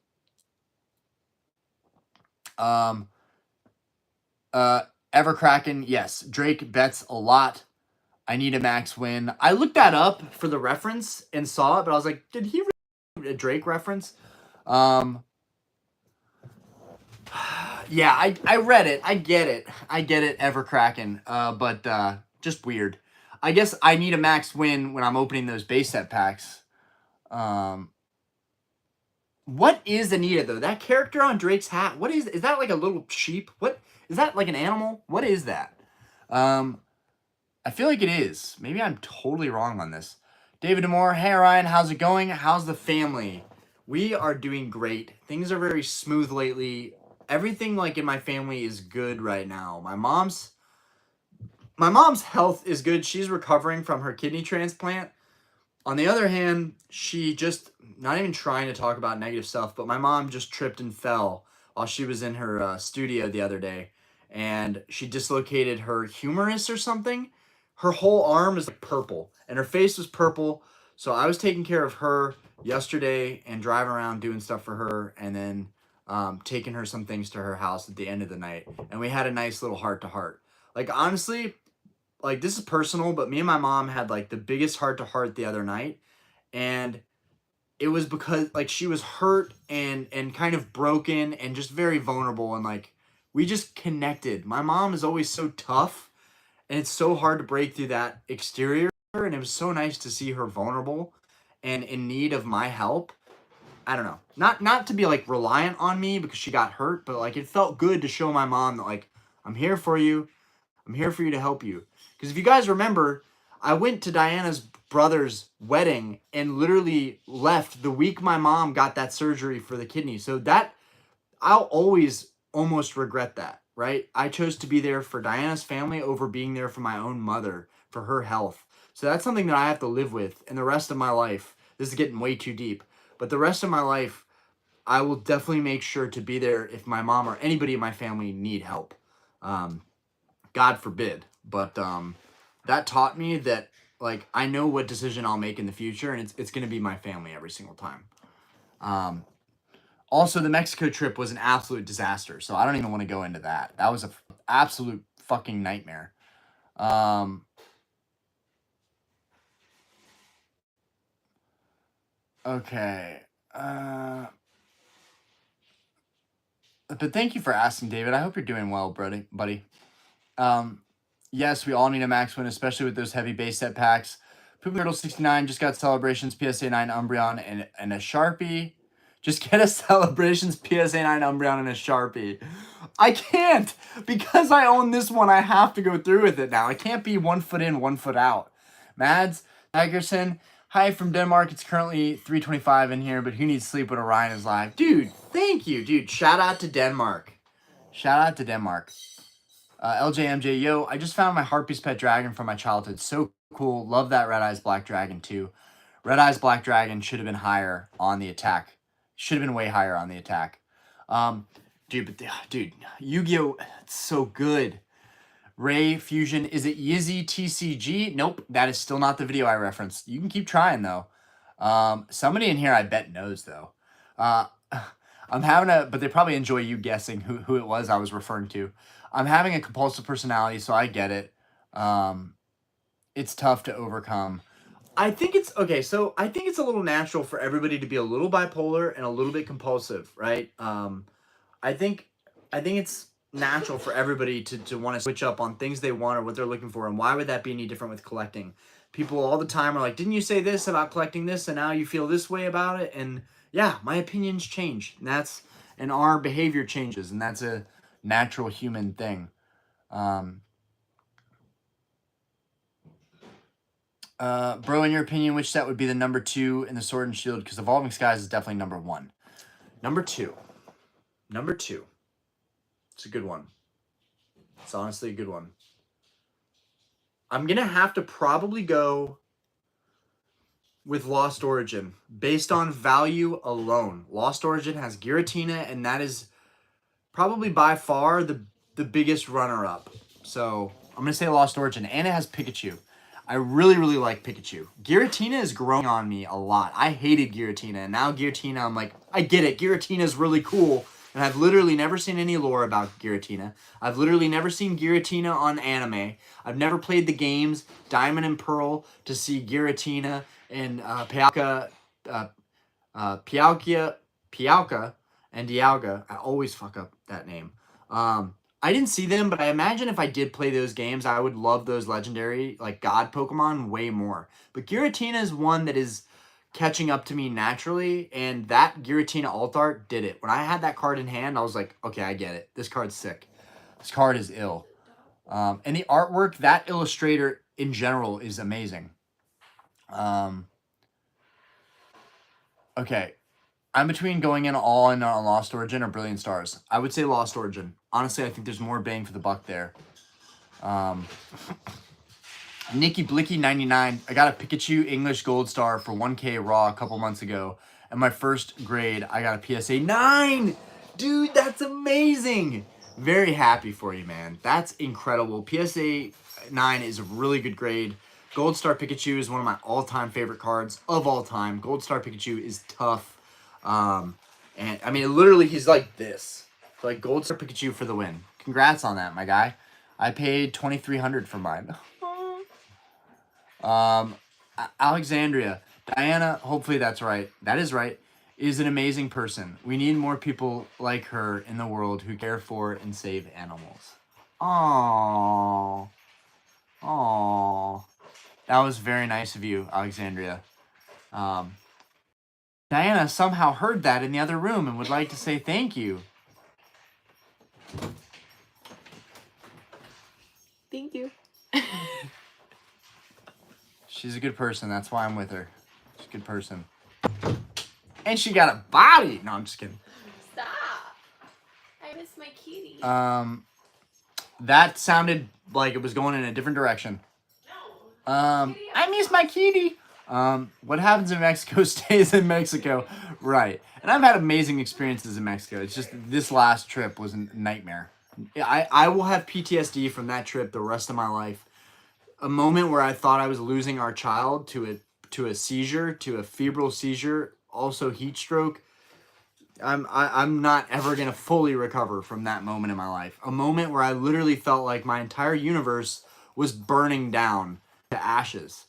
Everkraken, yes. Drake bets a lot. I need a max win. I looked that up for the reference and saw it, but I was like, did he really a Drake reference? Yeah, I read it. I get it, Everkraken. But just weird. I guess I need a max win when I'm opening those base set packs. What is Anita, though? That character on Drake's hat, what is that like a little sheep? What, is that like an animal? What is that? I feel like it is. Maybe I'm totally wrong on this. David Demore, hey Ryan, how's it going? How's the family? We are doing great. Things are very smooth lately. Everything like in my family is good right now. My mom's my mom's health is good. She's recovering from her kidney transplant. On the other hand, she just, not even trying to talk about negative stuff, but my mom just tripped and fell while she was in her studio the other day. And she dislocated her humerus or something. Her whole arm is like purple and her face was purple. So I was taking care of her yesterday and driving around doing stuff for her, and then taking her some things to her house at the end of the night. And we had a nice little heart to heart. Like, honestly, like, this is personal, but me and my mom had like the biggest heart to heart the other night. And it was because like she was hurt and kind of broken and just very vulnerable, and like we just connected. My mom is always so tough, and it's so hard to break through that exterior, and it was so nice to see her vulnerable and in need of my help. I don't know. Not to be like reliant on me because she got hurt, but like it felt good to show my mom that like I'm here for you. I'm here for you to help you. Because if you guys remember, I went to Diana's brother's wedding and literally left the week my mom got that surgery for the kidney. So that, I'll always almost regret that, right? I chose to be there for Diana's family over being there for my own mother, for her health. So that's something that I have to live with in the rest of my life. This is getting way too deep. But the rest of my life, I will definitely make sure to be there if my mom or anybody in my family need help. God forbid. But that taught me that like I know what decision I'll make in the future, and it's going to be my family every single time. Also, the Mexico trip was an absolute disaster, so I don't even want to go into that. That was an absolute fucking nightmare. Okay. But thank you for asking, David. I hope you're doing well, buddy. Yes, we all need a max win, especially with those heavy base set packs. Poop Turtle 69 just got Celebrations PSA 9 Umbreon and a Sharpie. Just get a Celebrations PSA 9 Umbreon and a Sharpie. I can't! Because I own this one, I have to go through with it now. I can't be 1 foot in, 1 foot out. Mads Daggerson, hi from Denmark. It's currently 3:25 in here, but who needs sleep when Orion is live? Dude, thank you, dude. Shout out to Denmark. Shout out to Denmark. LJMJ, yo, I just found my Harpy's Pet Dragon from my childhood. So cool. Love that Red Eyes Black Dragon, too. Red Eyes Black Dragon should have been higher on the attack. Should have been way higher on the attack. Dude, Yu-Gi-Oh! It's so good. Ray Fusion, is it Yizzy TCG? Nope, that is still not the video I referenced. You can keep trying, though. Somebody in here I bet knows, though. I'm having but they probably enjoy you guessing who it was I was referring to. I'm having a compulsive personality, so I get it. It's tough to overcome. I think it's, okay, so I think it's a little natural for everybody to be a little bipolar and a little bit compulsive, right? I think it's natural for everybody to want to switch up on things they want or what they're looking for, and why would that be any different with collecting? People all the time are like, didn't you say this about collecting this, and now you feel this way about it? And yeah, my opinions change, and our behavior changes, and that's a natural human thing. Bro, in your opinion, which set would be the number 2 in the Sword and Shield? Because Evolving Skies is definitely number 1. Number 2. It's a good one. It's honestly a good one. I'm going to have to probably go with Lost Origin based on value alone. Lost Origin has Giratina, and that is probably by far the biggest runner-up. So I'm going to say Lost Origin, and it has Pikachu. I really, really like Pikachu. Giratina is growing on me a lot. I hated Giratina, and now Giratina, I'm like, I get it. Giratina is really cool, and I've literally never seen any lore about Giratina. I've literally never seen Giratina on anime. I've never played the games Diamond and Pearl to see Giratina and Pialka and Dialga. I always fuck up that name. I didn't see them, but I imagine if I did play those games, I would love those legendary, like, God Pokemon way more. But Giratina is one that is catching up to me naturally, and that Giratina alt art did it. When I had that card in hand, I was like, okay, I get it. This card's sick. This card is ill. And the artwork, that illustrator in general is amazing. Okay. I'm between going in all in on Lost Origin or Brilliant Stars. I would say Lost Origin. Honestly, I think there's more bang for the buck there. Nikki Blicky 99. I got a Pikachu English Gold Star for 1K raw a couple months ago. And my first grade, I got a PSA 9. Dude, that's amazing. Very happy for you, man. That's incredible. PSA 9 is a really good grade. Gold Star Pikachu is one of my all-time favorite cards of all time. Gold Star Pikachu is tough. And I mean, literally, he's like this. Like Gold Star Pikachu for the win. Congrats on that, my guy. I paid $2,300 for mine. Alexandria. Diana, hopefully that's right. That is right. Is an amazing person. We need more people like her in the world who care for and save animals. Aww. Aww. That was very nice of you, Alexandria. Diana somehow heard that in the other room and would like to say thank you. Thank you. She's a good person. That's why I'm with her. She's a good person. And she got a body. No, I'm just kidding. Stop. I miss my kitty. That sounded like it was going in a different direction. No. I miss my kitty. What happens in Mexico stays in Mexico. Right. And I've had amazing experiences in Mexico. It's just this last trip was a nightmare. I will have PTSD from that trip the rest of my life. A moment where I thought I was losing our child to a seizure, to a febrile seizure, also heat stroke. I'm not ever gonna fully recover from that moment in my life. A moment where I literally felt like my entire universe was burning down to ashes.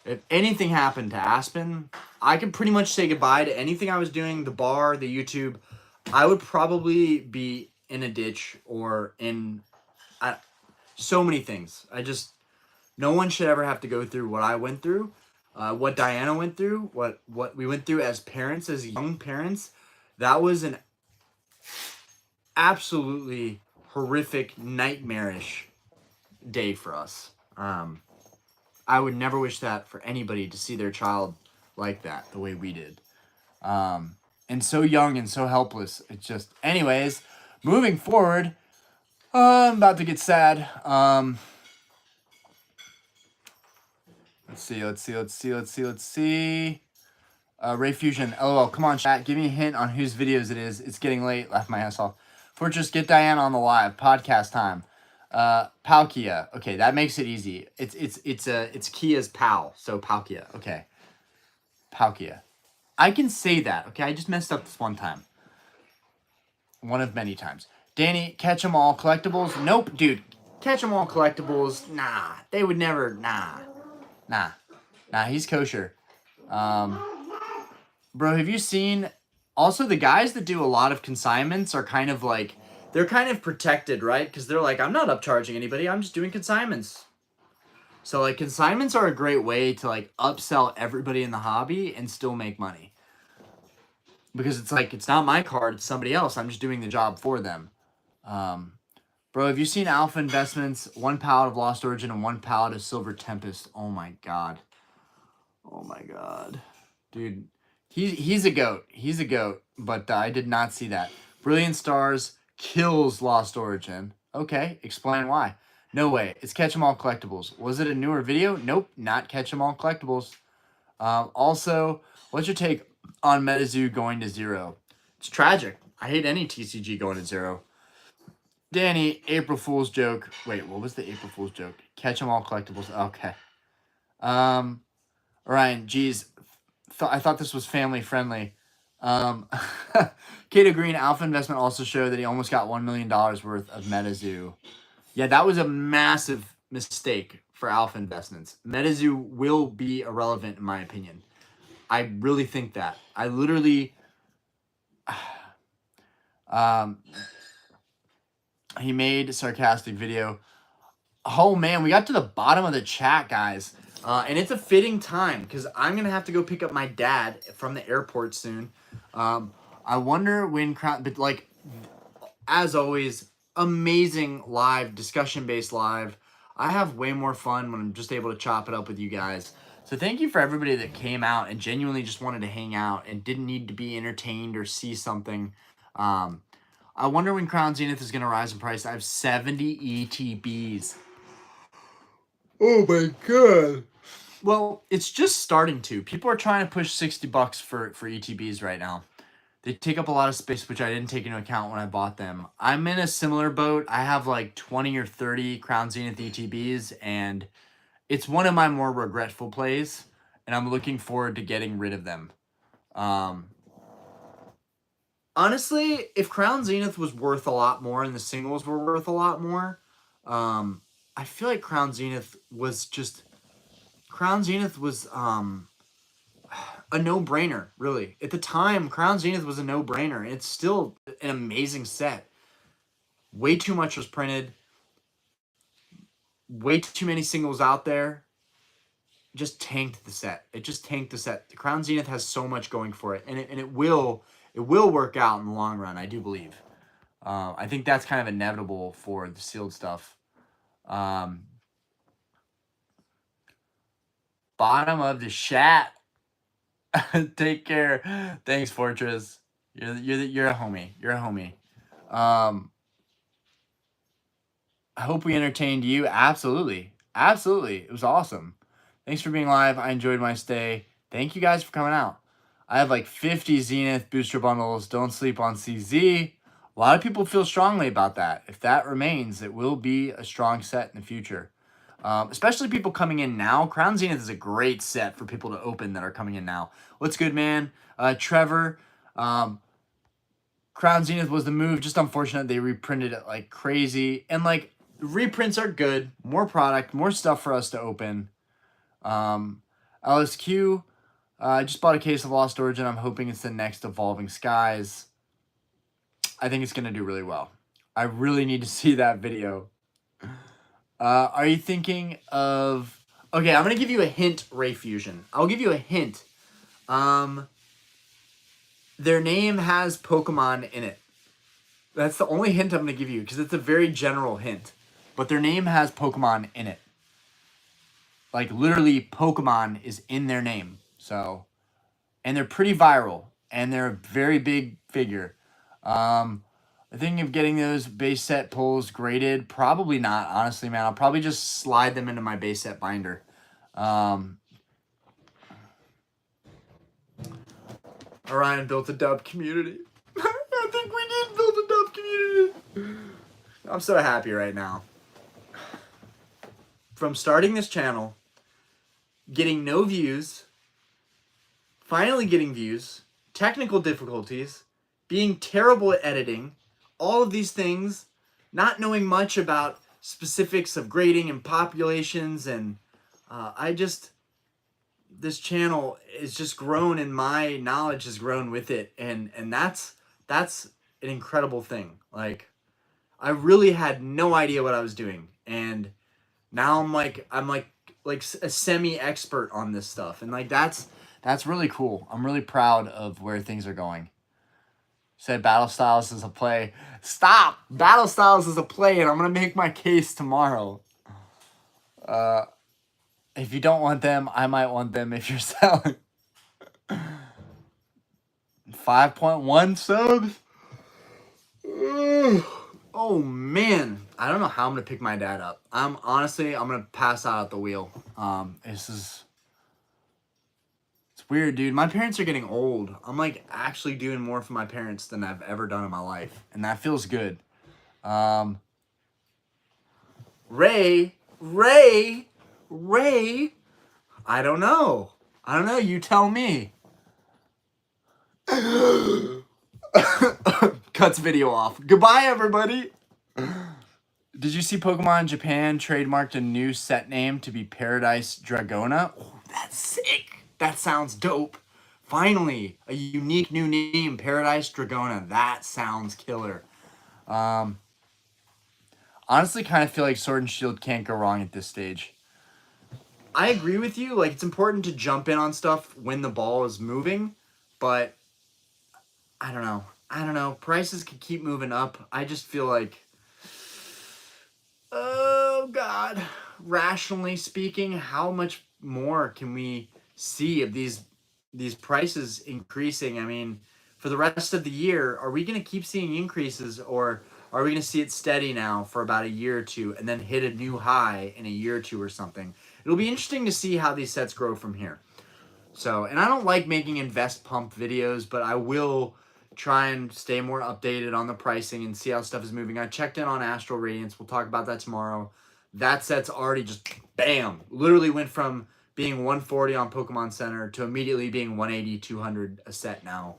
If anything happened to Aspen, I could pretty much say goodbye to anything I was doing, the bar, the YouTube. I would probably be in a ditch or in so many things. No one should ever have to go through what I went through, what Diana went through, what we went through as parents, as young parents. That was an absolutely horrific, nightmarish day for us. I would never wish that for anybody to see their child like that, the way we did. And so young and so helpless. It's just, anyways, moving forward, I'm about to get sad. Let's see. Ray Fusion, LOL. Come on, chat. Give me a hint on whose videos it is. It's getting late. Laugh my ass off. Fortress, get Diana on the live. Podcast time. Palkia. Okay, that makes it easy. It's Kia's pal. So Palkia. Okay. Palkia. I can say that. Okay, I just messed up this one time. One of many times. Danny, Catch 'em All Collectibles. Nope, dude. Catch 'em All Collectibles. Nah, they would never. Nah, he's kosher. Bro, have you seen... Also, the guys that do a lot of consignments are kind of like... They're kind of protected, right? Because they're like, I'm not upcharging anybody. I'm just doing consignments. So, like, consignments are a great way to, like, upsell everybody in the hobby and still make money. Because it's like, it's not my card, it's somebody else. I'm just doing the job for them. Bro, have you seen Alpha Investments? 1 pallet of Lost Origin and 1 pallet of Silver Tempest. Oh my god. Oh my god. Dude, he's a goat. He's a goat. But I did not see that. Brilliant Stars kills Lost Origin. Okay, explain why. No way. It's Catch 'em All Collectibles. Was it a newer video? Nope, not Catch 'em All Collectibles. Also, what's your take on MetaZoo going to 0? It's tragic. I hate any TCG going to 0. Danny, April Fool's joke. Wait, what was the April Fool's joke? Catch 'em All Collectibles. Okay. Ryan, geez, I thought this was family friendly. Kato Green, Alpha Investment also showed that he almost got $1 million worth of MetaZoo. Yeah, that was a massive mistake for Alpha Investments. MetaZoo will be irrelevant in my opinion. I really think that. I literally... he made a sarcastic video. Oh man, we got to the bottom of the chat, guys. And it's a fitting time because I'm going to have to go pick up my dad from the airport soon. I wonder when... But like, as always, amazing live, discussion-based live. I have way more fun when I'm just able to chop it up with you guys. So thank you for everybody that came out and genuinely just wanted to hang out and didn't need to be entertained or see something. I wonder when Crown Zenith is going to rise in price. I have 70 ETBs. Oh my god. Well, it's just starting to. People are trying to push $60 for ETBs right now. They take up a lot of space, which I didn't take into account when I bought them. I'm in a similar boat. I have like 20 or 30 Crown Zenith ETBs, and it's one of my more regretful plays, and I'm looking forward to getting rid of them. Honestly, if Crown Zenith was worth a lot more and the singles were worth a lot more, I feel like Crown Zenith was a no-brainer, really. At the time, Crown Zenith was a no-brainer. It's still an amazing set. Way too much was printed. Way too many singles out there. Just tanked the set. It just tanked the set. The Crown Zenith has so much going for it, and it will work out in the long run, I do believe. I think that's kind of inevitable for the sealed stuff. Bottom of the chat. Take care. Thanks, Fortress. You're a homie. You're a homie. I hope we entertained you. Absolutely. Absolutely. It was awesome. Thanks for being live. I enjoyed my stay. Thank you guys for coming out. I have like 50 Zenith booster bundles. Don't sleep on CZ. A lot of people feel strongly about that. If that remains, it will be a strong set in the future. Especially people coming in now. Crown Zenith is a great set for people to open that are coming in now. What's good, man? Trevor. Crown Zenith was the move. Just unfortunate they reprinted it like crazy. And like reprints are good. More product, more stuff for us to open. LSQ. I just bought a case of Lost Origin. I'm hoping it's the next Evolving Skies. I think it's going to do really well. I really need to see that video. Are you thinking of... Okay, I'm going to give you a hint, Ray Fusion. I'll give you a hint. Their name has Pokemon in it. That's the only hint I'm going to give you, because it's a very general hint. But their name has Pokemon in it. Like, literally, Pokemon is in their name. So, and they're pretty viral. And they're a very big figure. I think of getting those base set pulls graded. Probably not, honestly, man. I'll probably just slide them into my base set binder. Orion built a dub community. I think we did build a dub community. I'm so happy right now. From starting this channel, getting no views, finally getting views, technical difficulties, being terrible at editing, all of these things, not knowing much about specifics of grading and populations, and this channel is just grown, and my knowledge has grown with it, and that's an incredible thing. Like, I really had no idea what I was doing, and now I'm like a semi-expert on this stuff, and like that's really cool. I'm really proud of where things are going. Said Battle Styles is a play. Stop! Battle Styles is a play, and I'm gonna make my case tomorrow. If you don't want them, I might want them if you're selling. 5.1 subs? Oh, man. I don't know how I'm going to pick my dad up. I'm going to pass out at the wheel. It's weird, dude. My parents are getting old. I'm, like, actually doing more for my parents than I've ever done in my life. And that feels good. Ray. I don't know. You tell me. Cuts video off. Goodbye, everybody. Did you see Pokemon Japan trademarked a new set name to be Paradise Dragona? Oh, that's sick. That sounds dope. Finally, a unique new name, Paradise Dragona. That sounds killer. Honestly, kind of feel like Sword and Shield can't go wrong at this stage. I agree with you. Like, it's important to jump in on stuff when the ball is moving, but I don't know. Prices could keep moving up. I just feel like, oh God, rationally speaking, how much more can we see of these prices increasing? I mean, for the rest of the year, are we going to keep seeing increases, or Are we going to see it steady now for about a year or two and then hit a new high in a year or two or something? It'll be interesting to see how these sets grow from here. So, and I don't like making invest pump videos, but I will try and stay more updated on the pricing and see how stuff is moving. I checked in on Astral Radiance. We'll talk about that tomorrow. That set's already just, bam, literally went from being 140 on Pokemon Center to immediately being 180, 200 a set now.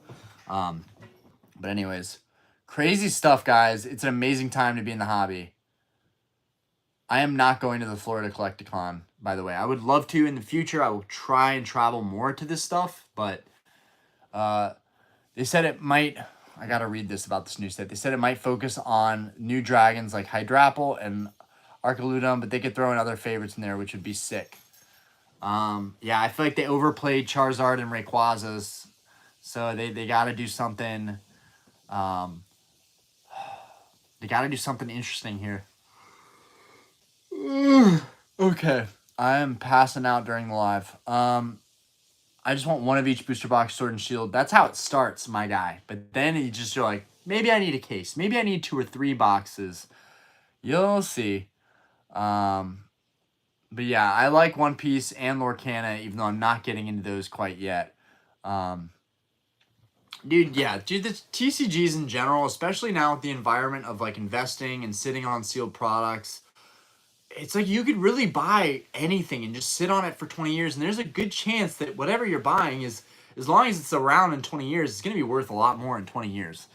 But anyways, crazy stuff, guys. It's an amazing time to be in the hobby. I am not going to the Florida Collecticon, by the way. I would love to in the future. I will try and travel more to this stuff, but they said it might... I got to read this about this new set. They said it might focus on new dragons like Hydrapple and Archaludum, but they could throw in other favorites in there, which would be sick. Yeah, I feel like they overplayed Charizard and Rayquazas, so they got to do something. They got to do something interesting here. Okay, I am passing out during the live. I just want one of each booster box, Sword and Shield. That's how it starts, my guy. But then you're like, maybe I need a case. Maybe I need 2 or 3 boxes. You'll see. But yeah, I like One Piece and Lorcana, even though I'm not getting into those quite yet. Dude, the TCGs in general, especially now with the environment of like investing and sitting on sealed products, it's like you could really buy anything and just sit on it for 20 years. And there's a good chance that whatever you're buying is, as long as it's around in 20 years, it's going to be worth a lot more in 20 years.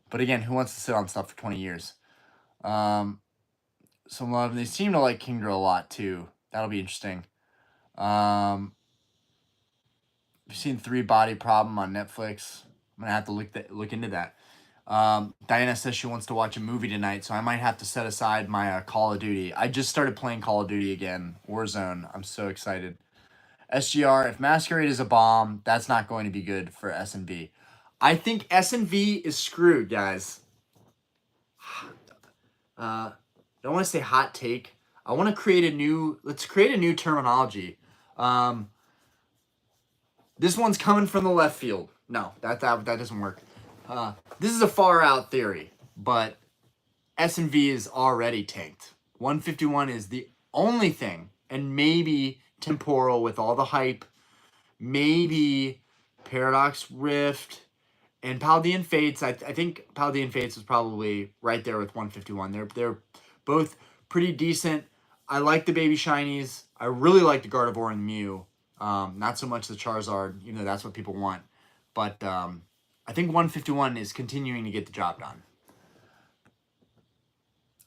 But again, who wants to sit on stuff for 20 years? Some love. And they seem to like Kingdra a lot too. That'll be interesting. I've seen 3 Body Problem on Netflix. I'm going to have to look into that. Diana says she wants to watch a movie tonight, so I might have to set aside my Call of Duty. I just started playing Call of Duty again, Warzone. I'm so excited. SGR, if Masquerade is a bomb, that's not going to be good for SNV. I think SNV is screwed, guys. Don't want to say hot take. I want to create a new, let's create a new terminology. This one's coming from the left field. No, that doesn't work. This is a far out theory, but S&V is already tanked. 151 is the only thing, and maybe Temporal with all the hype, maybe Paradox Rift, and Paldean Fates. I think Paldean Fates was probably right there with 151. They're both pretty decent. I like the Baby Shinies. I really like the Gardevoir and Mew. Not so much the Charizard, even though that's what people want. But I think 151 is continuing to get the job done.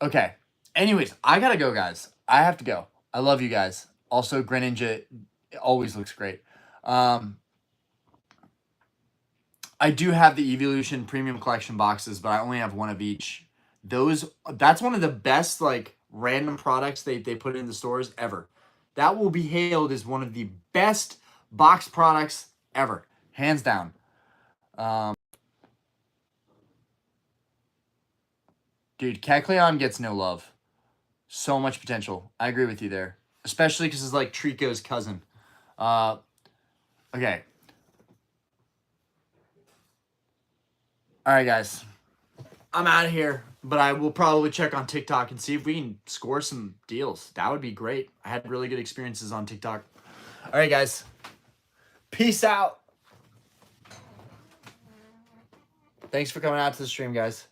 Okay. Anyways, I gotta go, guys. I have to go. I love you guys. Also, Greninja always looks great. I do have the Evolution Premium Collection boxes, but I only have one of each. That's one of the best, like, random products they put in the stores ever. That will be hailed as one of the best box products ever. Hands down. Dude, Kecleon gets no love. So much potential. I agree with you there. Especially because it's like Trico's cousin. Okay. Alright, guys. I'm out of here. But I will probably check on TikTok and see if we can score some deals. That would be great. I had really good experiences on TikTok. Alright, guys. Peace out. Thanks for coming out to the stream, guys.